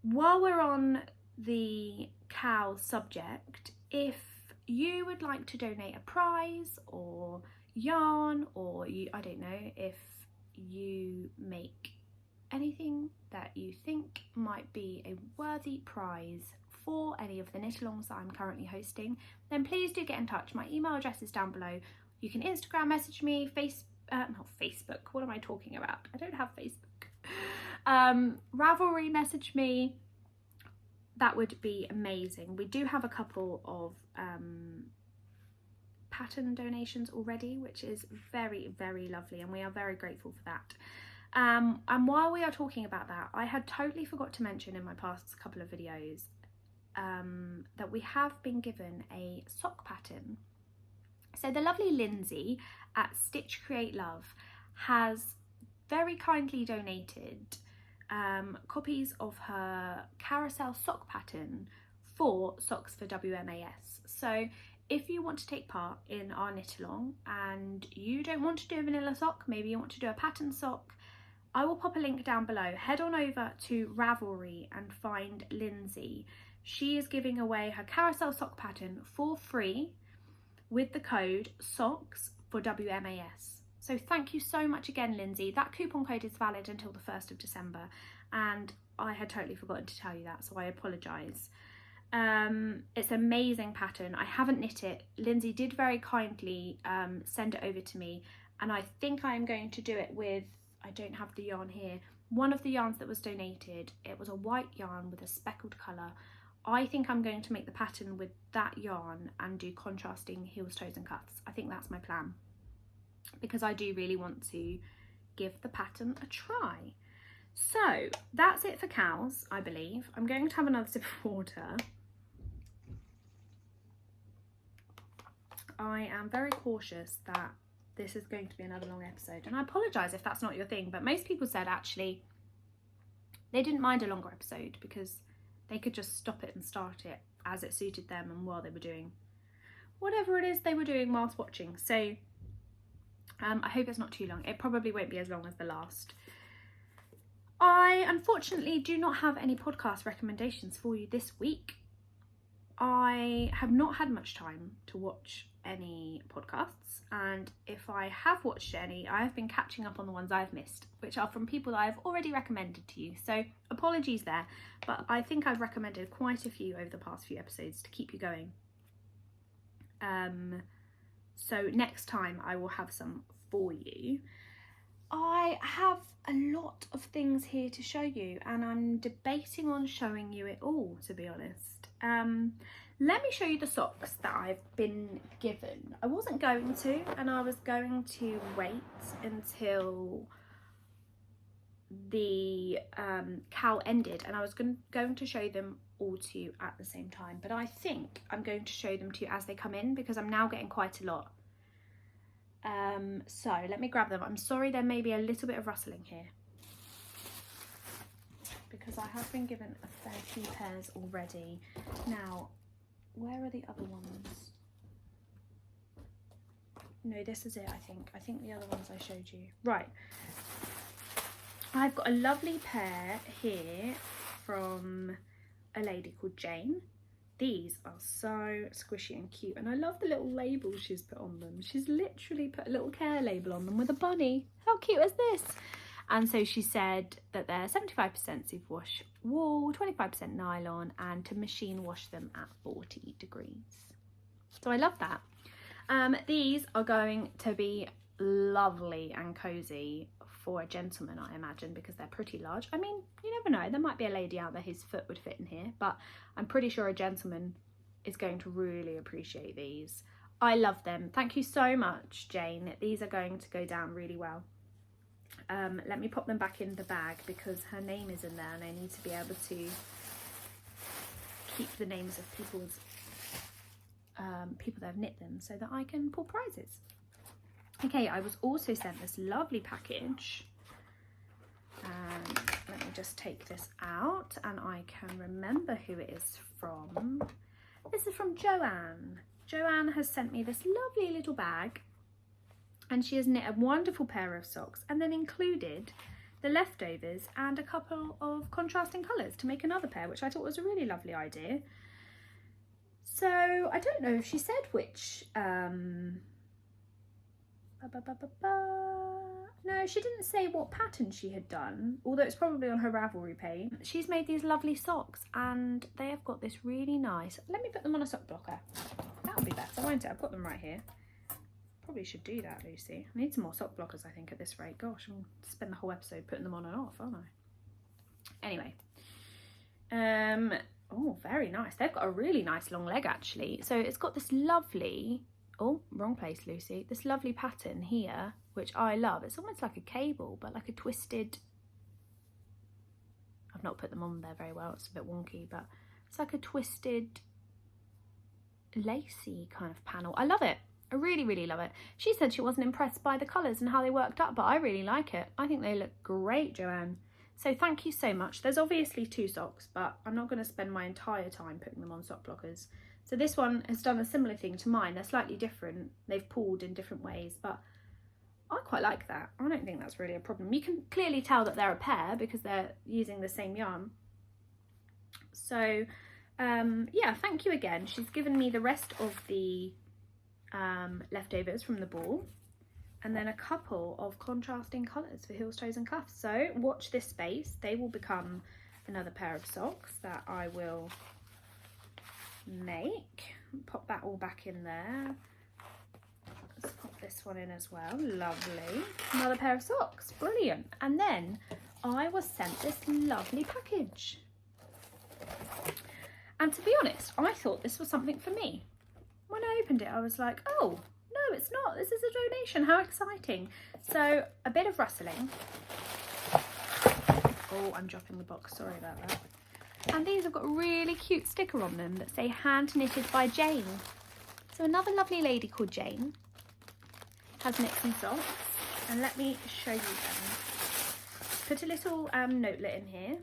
While we're on the cow subject, if you would like to donate a prize or yarn, or I don't know, if you make anything that you think might be a worthy prize for any of the knit alongs that I'm currently hosting, then please do get in touch. My email address is down below. You can Instagram message me, not Facebook, what am I talking about? I don't have Facebook. Ravelry message me. That would be amazing. We do have a couple of pattern donations already, which is very, very lovely, and we are very grateful for that. And while we are talking about that, I had totally forgot to mention in my past couple of videos that we have been given a sock pattern. So the lovely Lindsay at Stitch Create Love has very kindly donated copies of her carousel sock pattern for Socks for WMAS. So if you want to take part in our knit along and you don't want to do a vanilla sock, maybe you want to do a pattern sock, I will pop a link down below. Head on over to Ravelry and find Lindsay. She is giving away her carousel sock pattern for free with the code SOCKS for WMAS. So thank you so much again, Lindsay. That coupon code is valid until the 1st of December, and I had totally forgotten to tell you that, so I apologise. It's an amazing pattern. I haven't knit it. Lindsay did very kindly send it over to me, and I think I'm going to do it with, I don't have the yarn here, one of the yarns that was donated. It was a white yarn with a speckled colour. I think I'm going to make the pattern with that yarn and do contrasting heels, toes and cuffs. I think that's my plan, because I do really want to give the pattern a try. So that's it for cows, I believe. I'm going to have another sip of water. I am very cautious that this is going to be another long episode, and I apologise if that's not your thing, but most people said actually they didn't mind a longer episode because they could just stop it and start it as it suited them and while they were doing whatever it is they were doing whilst watching. So I hope it's not too long. It probably won't be as long as the last. I unfortunately do not have any podcast recommendations for you this week. I have not had much time to watch any podcasts, and if I have watched any, I have been catching up on the ones I've missed, which are from people that I've already recommended to you, so apologies there, but I think I've recommended quite a few over the past few episodes to keep you going. So next time I will have some for you. I have a lot of things here to show you, and I'm debating on showing you it all, to be honest. Let me show you the socks that I've been given. I wasn't going to, and I was going to wait until the cow ended, and I was going to show them all to you at the same time, but I think I'm going to show them to you as they come in, because I'm now getting quite a lot. So let me grab them. I'm sorry there may be a little bit of rustling here, because I have been given a fair few pairs already. Now, where are the other ones? No, this is it, I think. I think the other ones I showed you. Right. I've got a lovely pair here from a lady called Jane. These are so squishy and cute, and I love the little labels she's put on them. She's literally put a little care label on them with a bunny. How cute is this? And so she said that they're 75% superwash wool, 25% nylon, and to machine wash them at 40 degrees. So I love that. These are going to be lovely and cozy for a gentleman, I imagine, because they're pretty large. I mean, you never know, there might be a lady out there whose foot would fit in here, but I'm pretty sure a gentleman is going to really appreciate these. I love them. Thank you so much, Jane. These are going to go down really well. Let me pop them back in the bag because her name is in there, and I need to be able to keep the names of people that have knit them so that I can pull prizes. Okay, I was also sent this lovely package, and let me just take this out and I can remember who it is from. This is from Joanne. Joanne has sent me this lovely little bag, and she has knit a wonderful pair of socks and then included the leftovers and a couple of contrasting colours to make another pair, which I thought was a really lovely idea. So I don't know if she said which no, she didn't say what pattern she had done, although it's probably on her Ravelry page. She's made these lovely socks and they have got this really nice, let me put them on a sock blocker. That'll be better, won't it? I've got them right here. Probably should do that, Lucy. I need some more sock blockers, I think, at this rate. Gosh, I'm going to spend the whole episode putting them on and off, aren't I? Anyway. Oh, very nice. They've got a really nice long leg, actually. So it's got this lovely, oh, wrong place, Lucy. This lovely pattern here, which I love. It's almost like a cable, but like a twisted, I've not put them on there very well. It's a bit wonky, but it's like a twisted, lacy kind of panel. I love it. I really, really love it. She said she wasn't impressed by the colours and how they worked up, but I really like it. I think they look great, Joanne. So thank you so much. There's obviously 2 socks, but I'm not going to spend my entire time putting them on sock blockers. So this one has done a similar thing to mine. They're slightly different. They've pulled in different ways, but I quite like that. I don't think that's really a problem. You can clearly tell that they're a pair because they're using the same yarn. So yeah, thank you again. She's given me the rest of the leftovers from the ball, and then a couple of contrasting colours for heels, toes and cuffs. So watch this space. They will become another pair of socks that I will make. Pop that all back in there. Let's pop this one in as well. Lovely. Another pair of socks. Brilliant. And then I was sent this lovely package. And to be honest, I thought this was something for me. When I opened it, I was like, oh, no, it's not. This is a donation. How exciting. So a bit of rustling. Oh, I'm dropping the box. Sorry about that. And these have got a really cute sticker on them that say hand knitted by Jane. So another lovely lady called Jane has knit some socks. And let me show you them. Put a little notelet in here.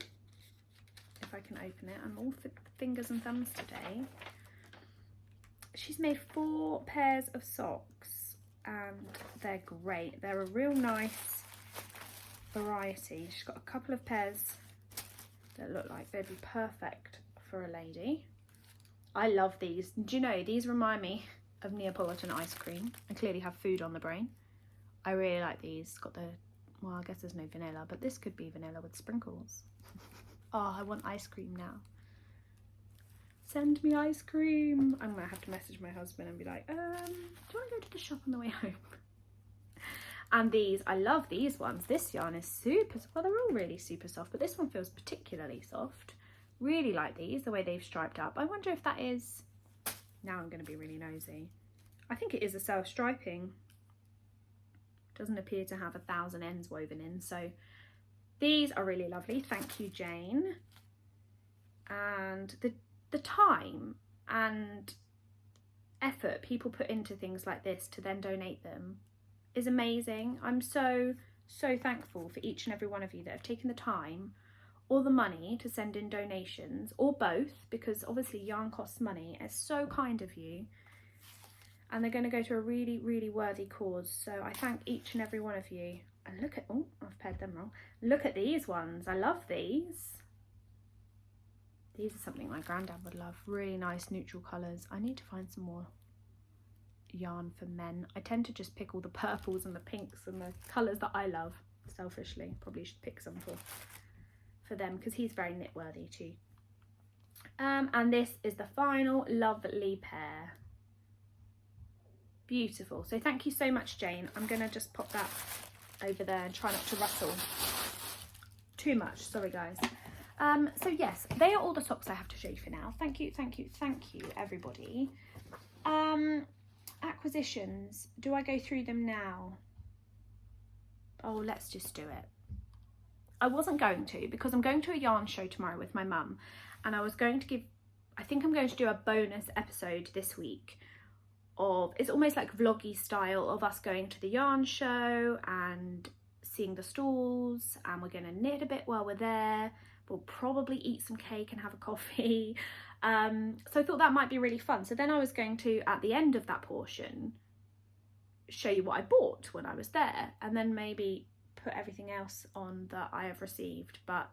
If I can open it. I'm all fingers and thumbs today. She's made 4 pairs of socks and they're great. They're a real nice variety. She's got a couple of pairs that look like they'd be perfect for a lady. I love these. Do you know, these remind me of Neapolitan ice cream and clearly have food on the brain. I really like these. Got the, well, I guess there's no vanilla, but this could be vanilla with sprinkles. Oh, I want ice cream now. Send me ice cream. I'm gonna have to message my husband and be like, do you want to go to the shop on the way home? And these, I love these ones. This yarn is super, well, they're all really super soft, but this one feels particularly soft. Really like these, the way they've striped up. I wonder if that is, now I'm gonna be really nosy. I think it is a self-striping. Doesn't appear to have 1,000 ends woven in, so these are really lovely. Thank you, Jane. And the time and effort people put into things like this to then donate them is amazing. I'm so thankful for each and every one of you that have taken the time or the money to send in donations, or both, because obviously yarn costs money. It's so kind of you, and they're going to go to a really, really worthy cause. So I thank each and every one of you. And look at, oh, I've paired them wrong. Look at these ones. I love these. These are something my granddad would love. Really nice neutral colours. I need to find some more yarn for men. I tend to just pick all the purples and the pinks and the colours that I love, selfishly. Probably should pick some for them, because he's very knit worthy too. And this is the final lovely pair. Beautiful. So thank you so much, Jane. I'm going to just pop that over there and try not to rustle too much. Sorry, guys. So yes, they are all the socks I have to show you for now. Thank you, everybody. Acquisitions. Do I go through them now? Oh, let's just do it. I wasn't going to, because I'm going to a yarn show tomorrow with my mum, and I was going to give, I think I'm going to do a bonus episode this week of, it's almost like vloggy style of us going to the yarn show and seeing the stalls, and we're going to knit a bit while we're there. We'll probably eat some cake and have a coffee. So I thought that might be really fun. So then I was going to, at the end of that portion, show you what I bought when I was there, and then maybe put everything else on that I have received. But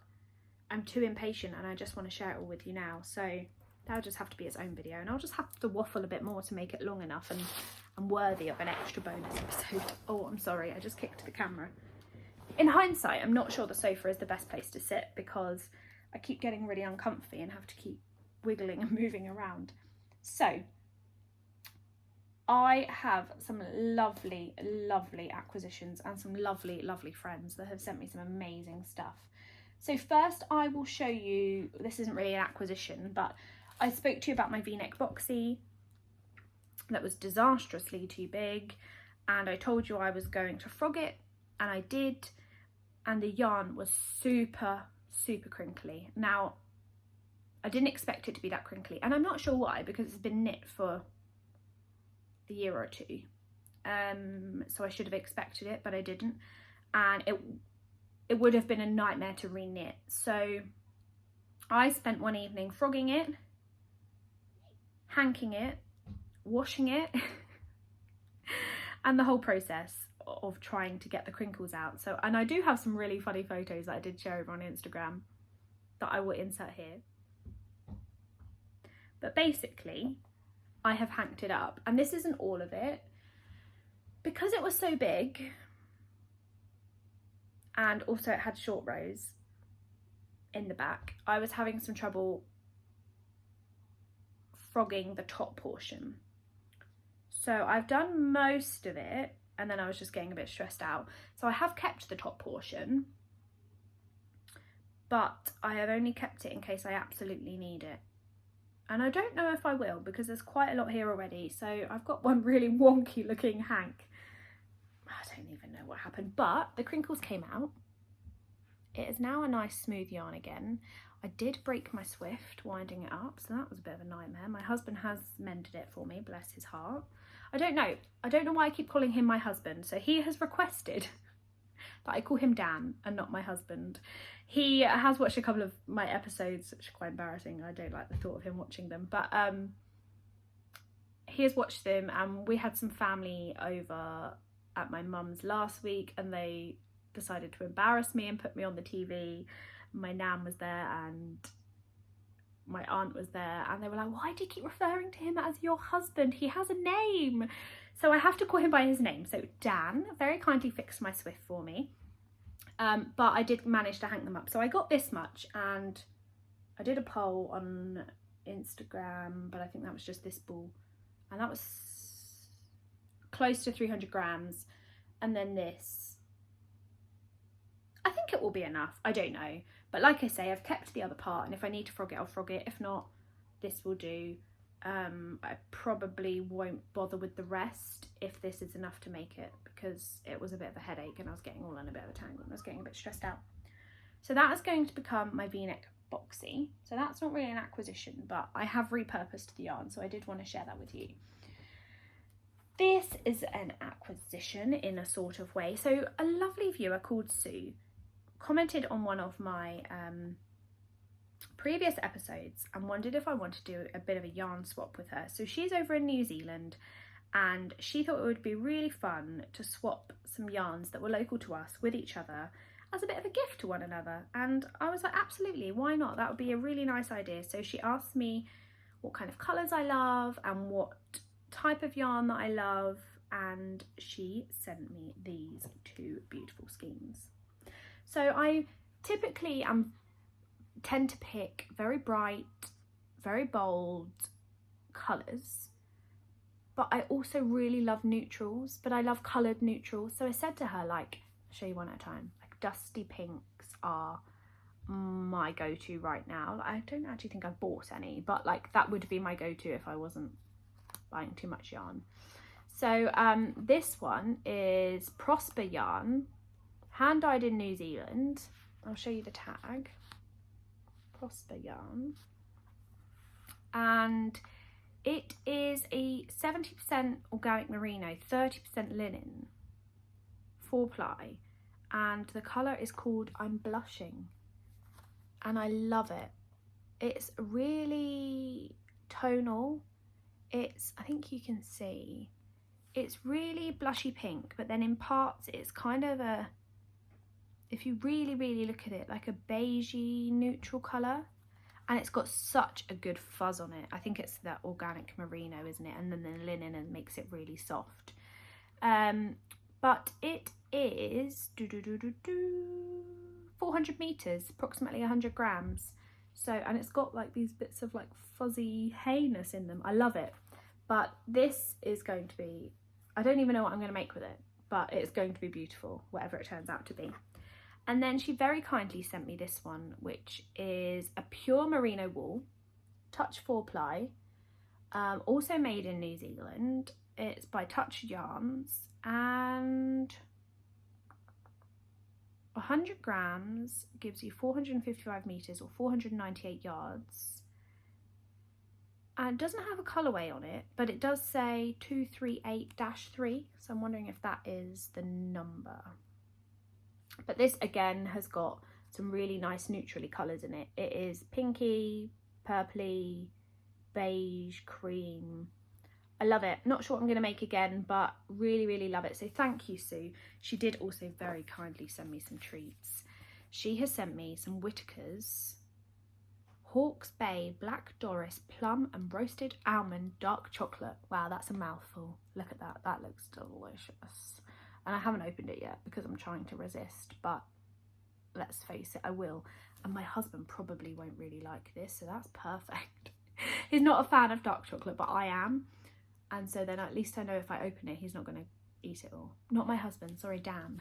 I'm too impatient and I just want to share it all with you now. So that'll just have to be its own video, and I'll just have to waffle a bit more to make it long enough and worthy of an extra bonus episode. Oh, I'm sorry, I just kicked the camera. In hindsight, I'm not sure the sofa is the best place to sit, because I keep getting really uncomfy and have to keep wiggling and moving around. So I have some lovely acquisitions and some lovely friends that have sent me some amazing stuff. So first I will show you, this isn't really an acquisition, but I spoke to you about my V-neck boxy that was disastrously too big, and I told you I was going to frog it, and I did, and the yarn was super crinkly. Now, I didn't expect it to be that crinkly, and I'm not sure why, because it's been knit for a year or two, so I should have expected it, but I didn't, and it would have been a nightmare to re-knit. So I spent one evening frogging it, hanking it, washing it, and the whole process of trying to get the crinkles out. So, and I do have some really funny photos that I did share over on Instagram that I will insert here. But basically, I have hanked it up, and this isn't all of it, because it was so big, and also it had short rows in the back. I was having some trouble frogging the top portion. So I've done most of it, and then I was just getting a bit stressed out. So I have kept the top portion, but I have only kept it in case I absolutely need it. And I don't know if I will, because there's quite a lot here already. So I've got one really wonky looking hank. I don't even know what happened, but the crinkles came out. It is now a nice smooth yarn again. I did break my Swift winding it up, so that was a bit of a nightmare. My husband has mended it for me, bless his heart. I don't know why I keep calling him my husband. So he has requested that I call him Dan and not my husband. He has watched a couple of my episodes, which are quite embarrassing. I don't like the thought of him watching them, but he has watched them, and we had some family over at my mum's last week, and they decided to embarrass me and put me on the TV. My nan was there and my aunt was there, and they were like, why do you keep referring to him as your husband? He has a name. So I have to call him by his name. So Dan very kindly fixed my Swift for me, but I did manage to hang them up. So I got this much, and I did a poll on Instagram, but I think that was just this ball, and that was close to 300 grams. And then this, I think it will be enough, I don't know, but like I say, I've kept the other part, and if I need to frog it, I'll frog it. If not, this will do. I probably won't bother with the rest if this is enough to make it, because it was a bit of a headache and I was getting all in a bit of a tangle and I was getting a bit stressed out. So that is going to become my V-neck boxy. So that's not really an acquisition, but I have repurposed the yarn, so I did want to share that with you. This is an acquisition in a sort of way. So a lovely viewer called Sue commented on one of my previous episodes and wondered if I wanted to do a bit of a yarn swap with her. So she's over in New Zealand, and she thought it would be really fun to swap some yarns that were local to us with each other as a bit of a gift to one another. And I was like, absolutely, why not? That would be a really nice idea. So she asked me what kind of colours I love and what type of yarn that I love, and she sent me these two beautiful skeins. So I typically tend to pick very bright, very bold colours, but I also really love neutrals, but I love coloured neutrals. So I said to her, like, I'll show you one at a time, like dusty pinks are my go-to right now. I don't actually think I've bought any, but like that would be my go-to if I wasn't buying too much yarn. So this one is Prosper yarn, hand dyed in New Zealand. I'll show you the tag. Prosper yarn, and it is a 70% organic merino, 30% linen, 4-ply, and the colour is called I'm Blushing, and I love it. It's really tonal. It's, I think you can see, it's really blushy pink, but then in parts it's kind of a, if you really look at it, like a beigey neutral colour, and it's got such a good fuzz on it. I think it's that organic merino, isn't it, and then the linen, and makes it really soft. But it is 400 meters, approximately 100 grams. So, and it's got like these bits of like fuzzy hayness in them. I love it. But this is going to be, I don't even know what I'm going to make with it, but it's going to be beautiful, whatever it turns out to be. And then she very kindly sent me this one, which is a pure merino wool, touch 4-ply, also made in New Zealand. It's by Touch Yarns, and 100 grams gives you 455 meters or 498 yards. And it doesn't have a colourway on it, but it does say 238-3, so I'm wondering if that is the number. But this again has got some really nice neutrally colours in it. It is pinky, purpley, beige, cream. I love it. Not sure what I'm going to make again, but really love it. So thank you, Sue. She did also very kindly send me some treats. She has sent me some Whittaker's Hawke's Bay Black Doris Plum and Roasted Almond Dark Chocolate. Wow, that's a mouthful. Look at that. That looks delicious. And I haven't opened it yet because I'm trying to resist, but let's face it, I will. And my husband probably won't really like this, so that's perfect. He's not a fan of dark chocolate, but I am. And so then at least I know if I open it, he's not going to eat it all. Not my husband, sorry, Dan.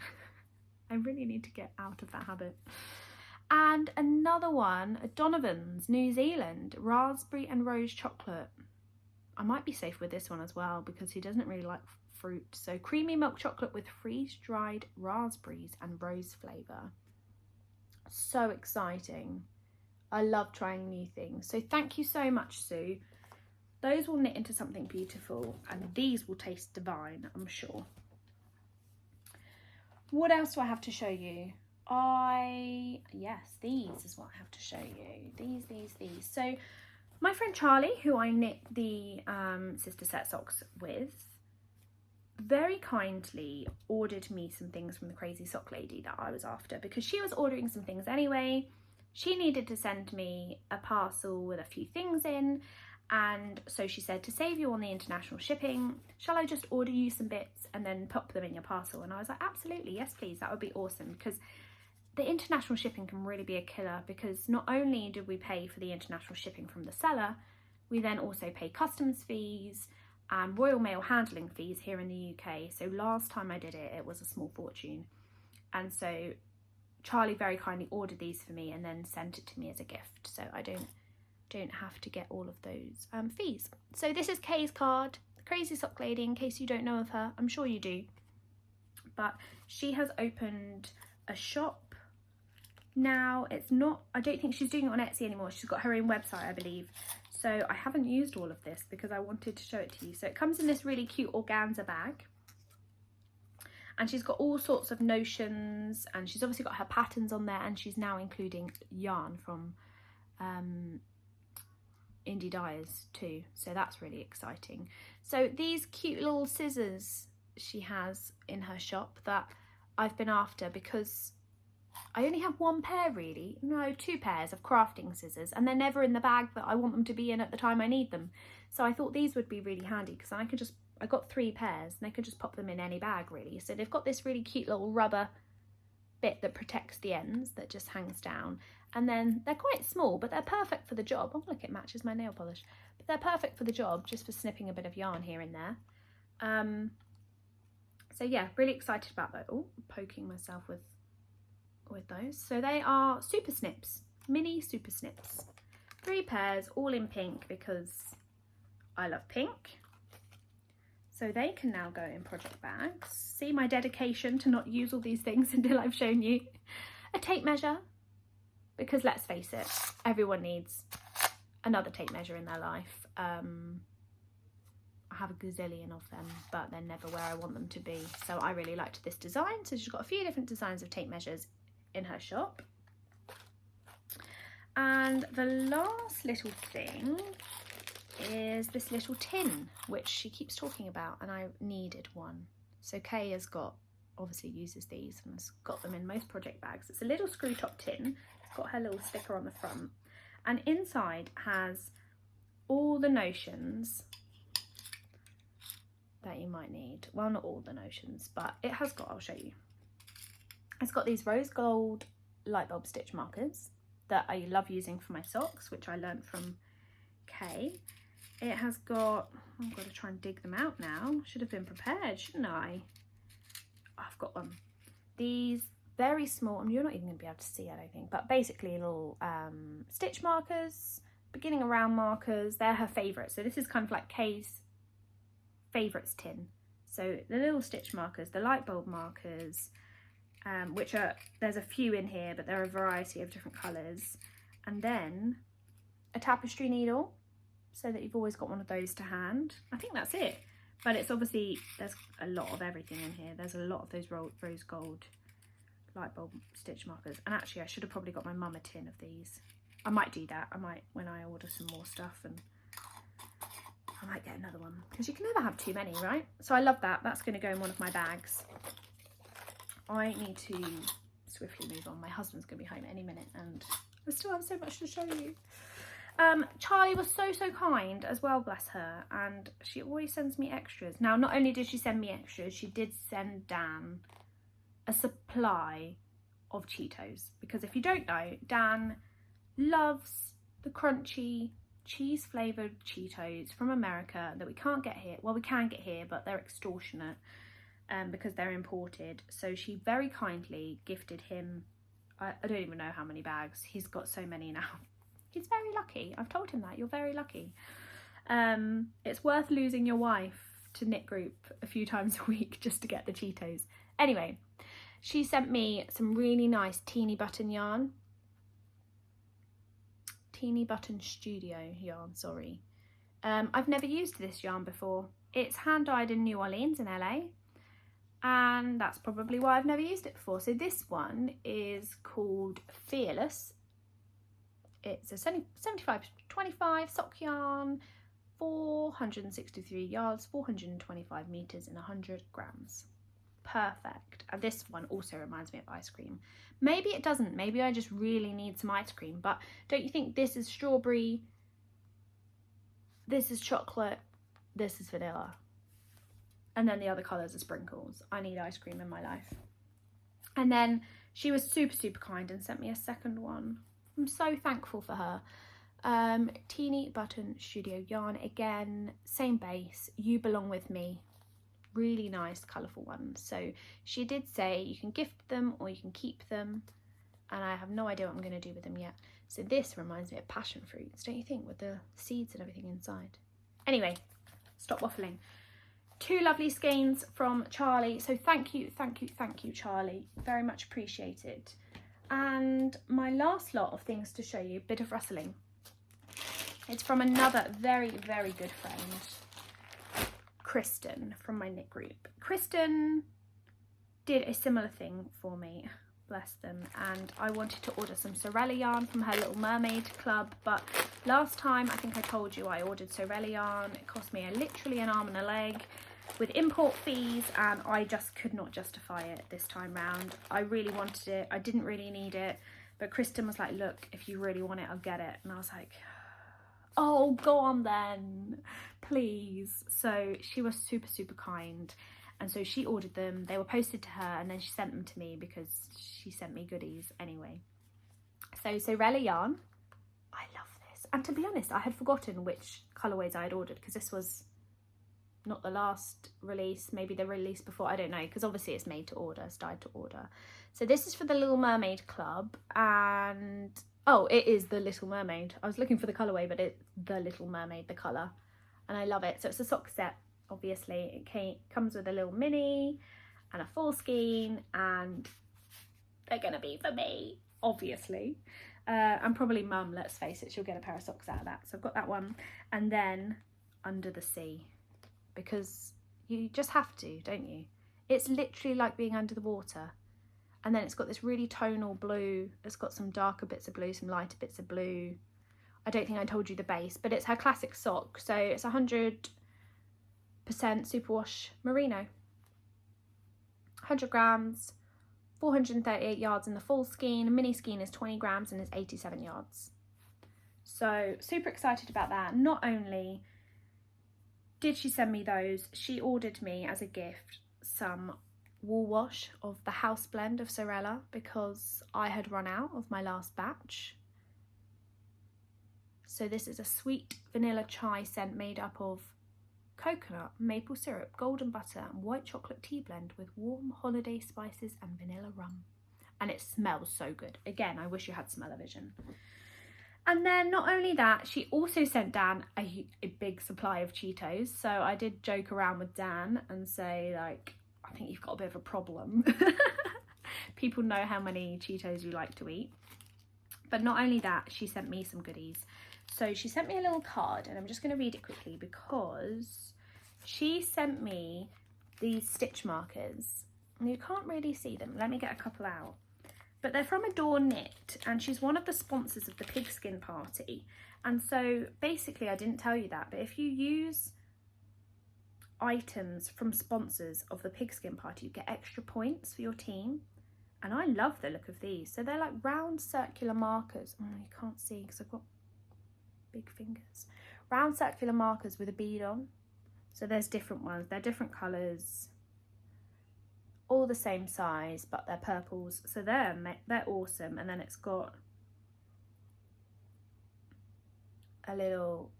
I really need to get out of that habit. And another one, Donovan's, New Zealand, raspberry and rose chocolate. I might be safe with this one as well because he doesn't really like fruit. So creamy milk chocolate with freeze-dried raspberries and rose flavour. So exciting. I love trying new things. So thank you so much, Sue. Those will knit into something beautiful, and these will taste divine, I'm sure. What else do I have to show you? Yes, these is what I have to show you. These. So my friend Charlie, who I knit the Sister Set socks with, very kindly ordered me some things from the Crazy Sock Lady that I was after, because she was ordering some things anyway. She needed to send me a parcel with a few things in, and so she said, to save you on the international shipping, shall I just order you some bits and then pop them in your parcel? And I was like, absolutely, yes please, that would be awesome, because the international shipping can really be a killer, because not only do we pay for the international shipping from the seller, we then also pay customs fees and Royal Mail handling fees here in the UK. So last time I did it, it was a small fortune. And so Charlie very kindly ordered these for me and then sent it to me as a gift, so I don't have to get all of those fees. So this is Kay's card, the Crazy Sock Lady, in case you don't know of her. I'm sure you do. But she has opened a shop now. It's not, I don't think she's doing it on Etsy anymore. She's got her own website, I believe. So I haven't used all of this because I wanted to show it to you. So it comes in this really cute organza bag. And she's got all sorts of notions, and she's obviously got her patterns on there, and she's now including yarn from Indie Dyers too. So that's really exciting. So these cute little scissors she has in her shop that I've been after, because I only have one pair really, no, 2 pairs of crafting scissors, and they're never in the bag that I want them to be in at the time I need them. So I thought these would be really handy because I got 3 pairs and I could just pop them in any bag really. So they've got this really cute little rubber bit that protects the ends that just hangs down, and then they're quite small but they're perfect for the job. Oh look, it matches my nail polish, but they're perfect for the job, just for snipping a bit of yarn here and there. So yeah, really excited about that. Oh, poking myself with those. So they are super snips, mini super snips, 3 pairs, all in pink because I love pink. So they can now go in project bags. See my dedication to not use all these things until I've shown you. A tape measure, because let's face it, everyone needs another tape measure in their life. I have a gazillion of them, but they're never where I want them to be. So I really liked this design. So she's got a few different designs of tape measures in her shop. And the last little thing is this little tin, which she keeps talking about, and I needed one. So Kay has obviously uses these and has got them in most project bags. It's a little screw top tin. It's got her little sticker on the front, and inside has all the notions that you might need. Well, not all the notions, but it has got, I'll show you. It's got these rose gold light bulb stitch markers that I love using for my socks, which I learnt from Kay. It has got, I've got to try and dig them out now. Should have been prepared, shouldn't I? I've got them. These very small, and you're not even going to be able to see, I don't think, but basically little stitch markers, beginning and round markers. They're her favourite. So this is kind of like Kay's favourites tin. So the little stitch markers, the light bulb markers, which are, there's a few in here, but there are a variety of different colours. And then a tapestry needle, so that you've always got one of those to hand. I think that's it. But it's obviously, there's a lot of everything in here. There's a lot of those rose gold light bulb stitch markers. And actually I should have probably got my mum a tin of these. I might do that. I might, when I order some more stuff, and I might get another one, because you can never have too many, right? So I love that. That's going to go in one of my bags. I need to swiftly move on. My husband's going to be home any minute and I still have so much to show you. Charlie was so kind as well, bless her, and she always sends me extras. Now, not only did she send me extras, she did send Dan a supply of Cheetos, because if you don't know, Dan loves the crunchy cheese flavoured Cheetos from America that we can't get here. Well, we can get here, but they're extortionate because they're imported. So she very kindly gifted him, I don't even know how many bags. He's got so many now. He's very lucky. I've told him that. You're very lucky. It's worth losing your wife to knit group a few times a week just to get the Cheetos. Anyway, she sent me some really nice teeny button yarn. Teeny button studio yarn, sorry. I've never used this yarn before. It's hand dyed in New Orleans in LA. And that's probably why I've never used it before. So this one is called Fearless. It's a 75-25 sock yarn, 463 yards, 425 meters and 100 grams. Perfect. And this one also reminds me of ice cream. Maybe it doesn't. Maybe I just really need some ice cream. But don't you think this is strawberry, this is chocolate, this is vanilla, and then the other colours are sprinkles? I need ice cream in my life. And then she was super kind and sent me a second one. I'm so thankful for her. Teeny button studio yarn, again, same base, You Belong With Me. Really nice colourful ones. So she did say you can gift them or you can keep them, and I have no idea what I'm going to do with them yet. So this reminds me of passion fruits, don't you think, with the seeds and everything inside? Anyway, stop waffling. 2 lovely skeins from Charlie. So thank you, Charlie. Very much appreciated. And my last lot of things to show you, bit of rustling. It's from another very good friend, Kristen, from my knit group. Kristen did a similar thing for me, bless them, and I wanted to order some Sorella yarn from her Little Mermaid Club, but last time I think I told you I ordered Sorella yarn. It cost me literally an arm and a leg, with import fees, and I just could not justify it this time round. I really wanted it. I didn't really need it, but Kristen was like, look, if you really want it, I'll get it. And I was like, oh, go on then, please. So she was super, super kind. And so she ordered them. They were posted to her, and then she sent them to me because she sent me goodies anyway. So Sorella yarn. I love this. And to be honest, I had forgotten which colourways I had ordered, because this was not the last release, maybe the release before, I don't know, because obviously it's made to order, it's dyed to order. So this is for the Little Mermaid Club, and oh, it is the Little Mermaid. I was looking for the colourway, but it's the Little Mermaid, the colour, and I love it. So it's a sock set, obviously. It comes with a little mini and a full skein, and they're gonna be for me, obviously. And probably mum, let's face it, she'll get a pair of socks out of that. So I've got that one, and then Under the Sea, because you just have to, don't you? It's literally like being under the water. And then it's got this really tonal blue. It's got some darker bits of blue, some lighter bits of blue. I don't think I told you the base, but it's her classic sock. So it's 100% superwash merino. 100 grams, 438 yards in the full skein. A mini skein is 20 grams and is 87 yards. So super excited about that. Not only did she send me those, she ordered me as a gift some wool wash of the house blend of Sorella, because I had run out of my last batch. So this is a sweet vanilla chai scent made up of coconut, maple syrup, golden butter and white chocolate tea blend with warm holiday spices and vanilla rum. And it smells so good. Again, I wish you had smell-o-vision. And then not only that, she also sent Dan a big supply of Cheetos. So I did joke around with Dan and say, like, I think you've got a bit of a problem. People know how many Cheetos you like to eat. But not only that, she sent me some goodies. So she sent me a little card, and I'm just going to read it quickly because she sent me these stitch markers. And you can't really see them. Let me get a couple out. But they're from Adore Knit, and she's one of the sponsors of the Pigskin Party. And so basically, I didn't tell you that, but if you use items from sponsors of the Pigskin Party, you get extra points for your team. And I love the look of these. So they're like round circular markers. Oh, you can't see because I've got big fingers. Round circular markers with a bead on. So there's different ones. They're different colours. All the same size, but they're purples, so they're awesome. And then it's got a little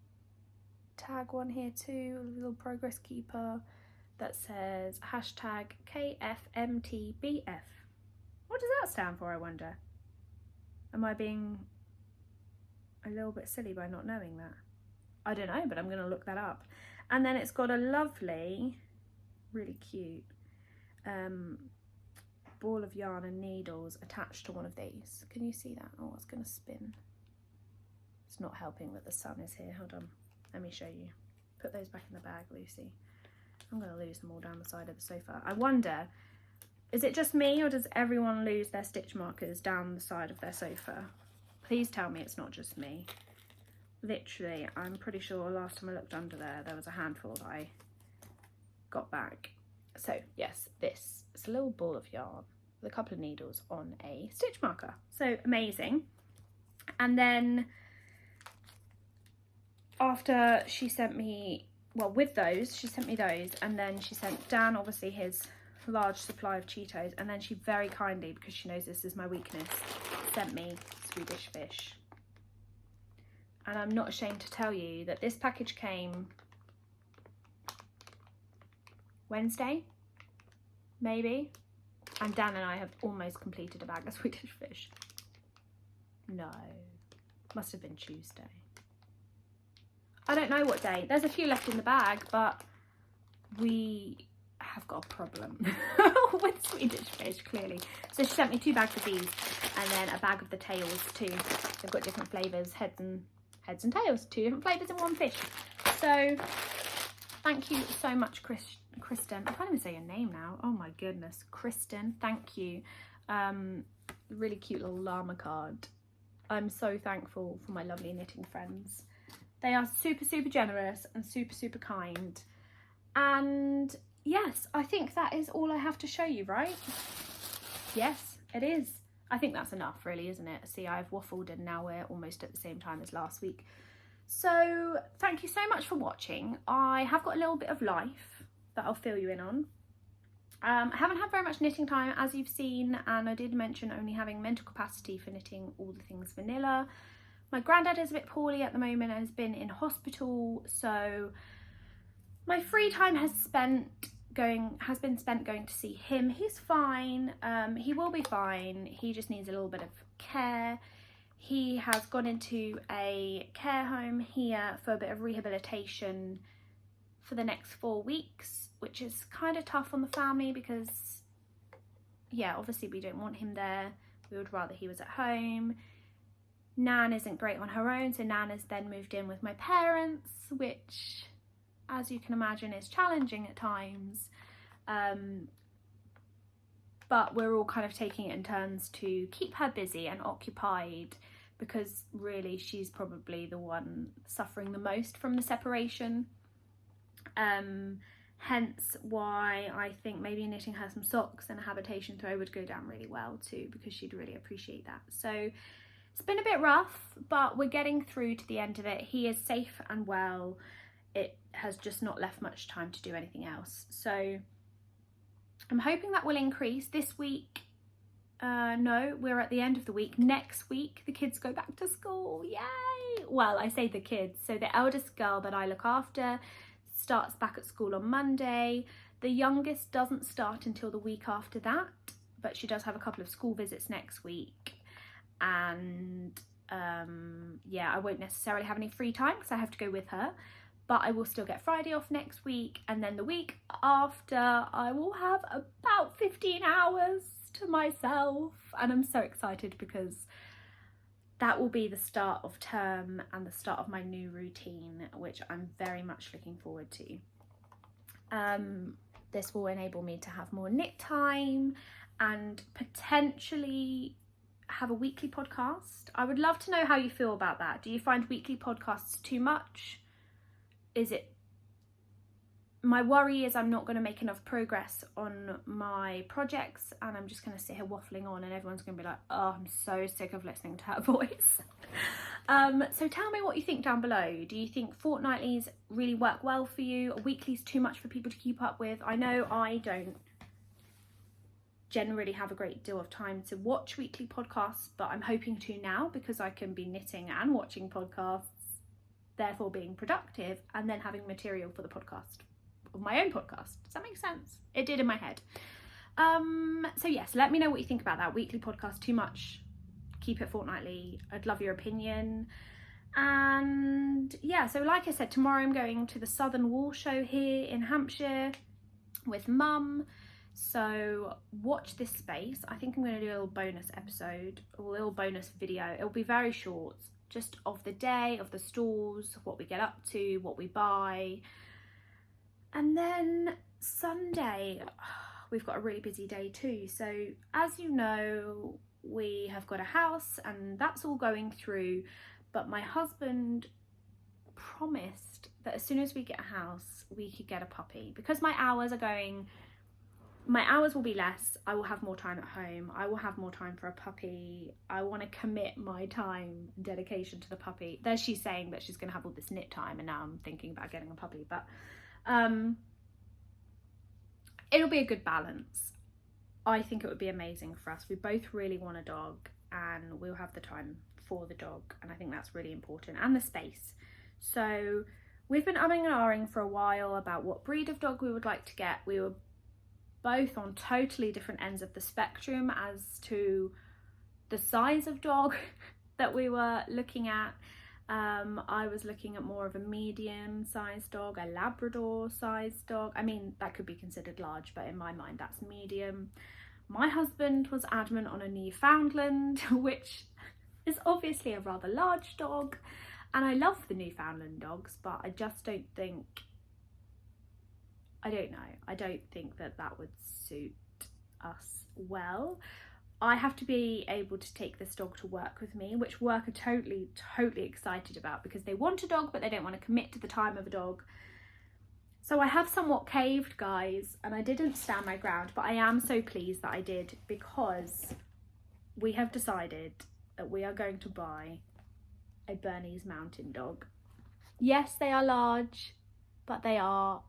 tag one here too, a little progress keeper that says hashtag KFMTBF. What does that stand for, I wonder? Am I being a little bit silly by not knowing that? I don't know, but I'm going to look that up. And then it's got a lovely, really cute ball of yarn and needles attached to one of these. Can you see that? Oh, it's going to spin. It's not helping that the sun is here. Hold on, let me show you. Put those back in the bag, Lucy. I'm going to lose them all down the side of the sofa. I wonder, is it just me, or does everyone lose their stitch markers down the side of their sofa? Please tell me it's not just me. Literally, I'm pretty sure last time I looked under there was a handful that I got back. So yes, this is a little ball of yarn with a couple of needles on a stitch marker. So amazing. And then after she sent me, well, with those, she sent me those, and then she sent Dan obviously his large supply of Cheetos, and then she very kindly, because she knows this is my weakness, sent me Swedish fish. And I'm not ashamed to tell you that this package came Wednesday, maybe, and Dan and I have almost completed a bag of Swedish fish. No, must have been Tuesday. I don't know what day. There's a few left in the bag, but we have got a problem with Swedish fish, clearly. So she sent me 2 bags of these, and then a bag of the tails too. They've got different flavours, heads and tails, 2 different flavours in one fish. So thank you so much, Kristen. I can't even say your name now. Oh my goodness, Kristen, thank you. Really cute little llama card. I'm so thankful for my lovely knitting friends. They are super, super generous and super, super kind. And yes, I think that is all I have to show you, right? Yes, it is. I think that's enough really, isn't it? See, I've waffled and now we're almost at the same time as last week. So thank you so much for watching. I have got a little bit of life that I'll fill you in on. I haven't had very much knitting time, as you've seen, and I did mention only having mental capacity for knitting all the things vanilla. My granddad is a bit poorly at the moment and has been in hospital, so my free time has been spent going to see him. He's fine. He will be fine. He just needs a little bit of care. He has gone into a care home here for a bit of rehabilitation for the next 4 weeks, which is kind of tough on the family because, yeah, obviously we don't want him there. We would rather he was at home. Nan isn't great on her own, so Nan has then moved in with my parents, which, as you can imagine, is challenging at times. But we're all kind of taking it in turns to keep her busy and occupied, because really she's probably the one suffering the most from the separation. Hence why I think maybe knitting her some socks and a habitation throw would go down really well too, because she'd really appreciate that. So it's been a bit rough, but we're getting through to the end of it. He is safe and well. It has just not left much time to do anything else. So I'm hoping that will increase this week. No, we're at the end of the week. Next week, the kids go back to school. Yay! Well, I say the kids. So the eldest girl that I look after starts back at school on Monday. The youngest doesn't start until the week after that, but she does have a couple of school visits next week. And yeah, I won't necessarily have any free time because I have to go with her, but I will still get Friday off next week, and then the week after I will have about 15 hours to myself, and I'm so excited because that will be the start of term and the start of my new routine, which I'm very much looking forward to. This will enable me to have more knit time and potentially have a weekly podcast. I would love to know how you feel about that. Do you find weekly podcasts too much? Is it... My worry is I'm not going to make enough progress on my projects, and I'm just going to sit here waffling on and everyone's going to be like, oh, I'm so sick of listening to her voice. So tell me what you think down below. Do you think fortnightlies really work well for you? Are weeklies too much for people to keep up with? I know I don't generally have a great deal of time to watch weekly podcasts, but I'm hoping to now, because I can be knitting and watching podcasts, therefore being productive and then having material for the podcast, of my own podcast. Does that make sense? It did in my head. So yes, let me know what you think about that. Weekly podcast too much? Keep it fortnightly. I'd love your opinion. And yeah, so like I said, tomorrow I'm going to the Southern Wool Show here in Hampshire with Mum. So watch this space. I think I'm going to do a little bonus episode, or a little bonus video. It'll be very short, just of the day, of the stalls, what we get up to, what we buy. And then Sunday, we've got a really busy day too. So as you know, we have got a house and that's all going through, but my husband promised that as soon as we get a house, we could get a puppy. Because my hours will be less, I will have more time at home, I will have more time for a puppy. I want to commit my time and dedication to the puppy. There she's saying that she's going to have all this knit time, and now I'm thinking about getting a puppy, but it'll be a good balance. I think it would be amazing for us. We both really want a dog, and we'll have the time for the dog, and I think that's really important, and the space. So we've been umming and ahhing for a while about what breed of dog we would like to get. We were both on totally different ends of the spectrum as to the size of dog that we were looking at. I was looking at more of a medium-sized dog, a Labrador-sized dog. I mean, that could be considered large, but in my mind that's medium. My husband was adamant on a Newfoundland, which is obviously a rather large dog, and I love the Newfoundland dogs, but I just don't think, I don't think that would suit us well. I have to be able to take this dog to work with me, which work are totally excited about, because they want a dog but they don't want to commit to the time of a dog. So I have somewhat caved, guys, and I didn't stand my ground, but I am so pleased that I did, because we have decided that we are going to buy a Bernese Mountain Dog. Yes, they are large, but they are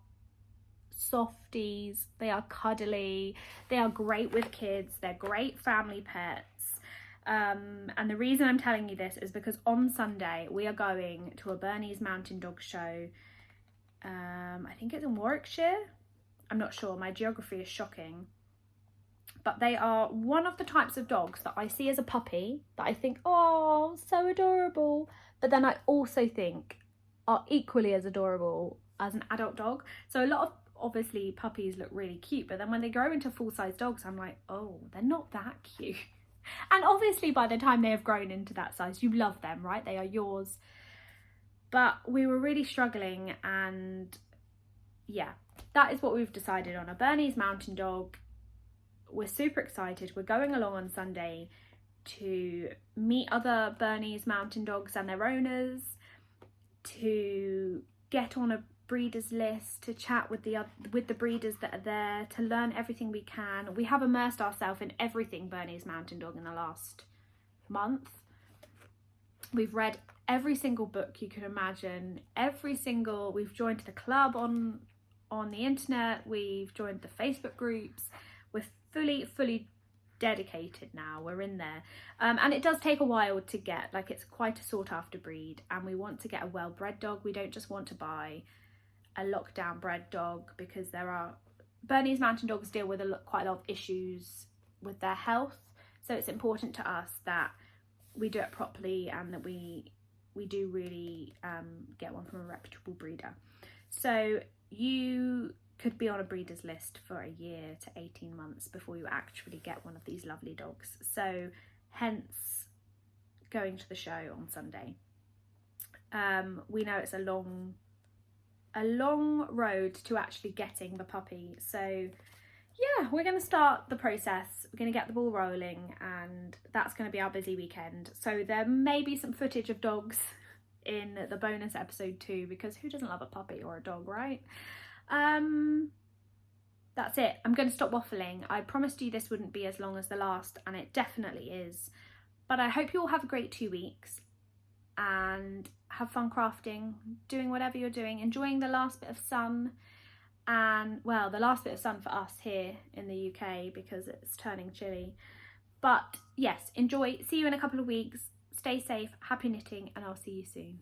softies, they are cuddly, they are great with kids, they're great family pets. And the reason I'm telling you this is because on Sunday we are going to a Bernese Mountain Dog show. I think it's in Warwickshire. I'm not sure, my geography is shocking. But they are one of the types of dogs that I see as a puppy that I think, oh, so adorable. But then I also think are equally as adorable as an adult dog. So a lot of, obviously, puppies look really cute, but then when they grow into full-size dogs, I'm like, oh, they're not that cute. And obviously by the time they have grown into that size, you love them, right? They are yours. But we were really struggling, and yeah, that is what we've decided on, a Bernese Mountain Dog. We're super excited. We're going along on Sunday to meet other Bernese Mountain Dogs and their owners, to get on a breeders list, to chat with the breeders that are there, to learn everything we can. We have immersed ourselves in everything Bernese Mountain Dog in the last month. We've read every single book you can imagine, we've joined the club on the internet, we've joined the Facebook groups. We're fully dedicated now, we're in there. And it does take a while to get, like, it's quite a sought after breed, and we want to get a well-bred dog. We don't just want to buy a lockdown bred dog, because Bernese Mountain Dogs deal with quite a lot of issues with their health. So it's important to us that we do it properly, and that we do really get one from a reputable breeder. So you could be on a breeder's list for a year to 18 months before you actually get one of these lovely dogs. So hence going to the show on Sunday. We know it's a long road to actually getting the puppy. So yeah, we're going to start the process. We're going to get the ball rolling, and that's going to be our busy weekend. So there may be some footage of dogs in the bonus episode too, because who doesn't love a puppy or a dog, right? That's it. I'm going to stop waffling. I promised you this wouldn't be as long as the last, and it definitely is. But I hope you all have a great 2 weeks and have fun crafting, doing whatever you're doing, enjoying the last bit of sun. And well, the last bit of sun for us here in the UK, because it's turning chilly. But yes, enjoy. See you in a couple of weeks. Stay safe, happy knitting, and I'll see you soon.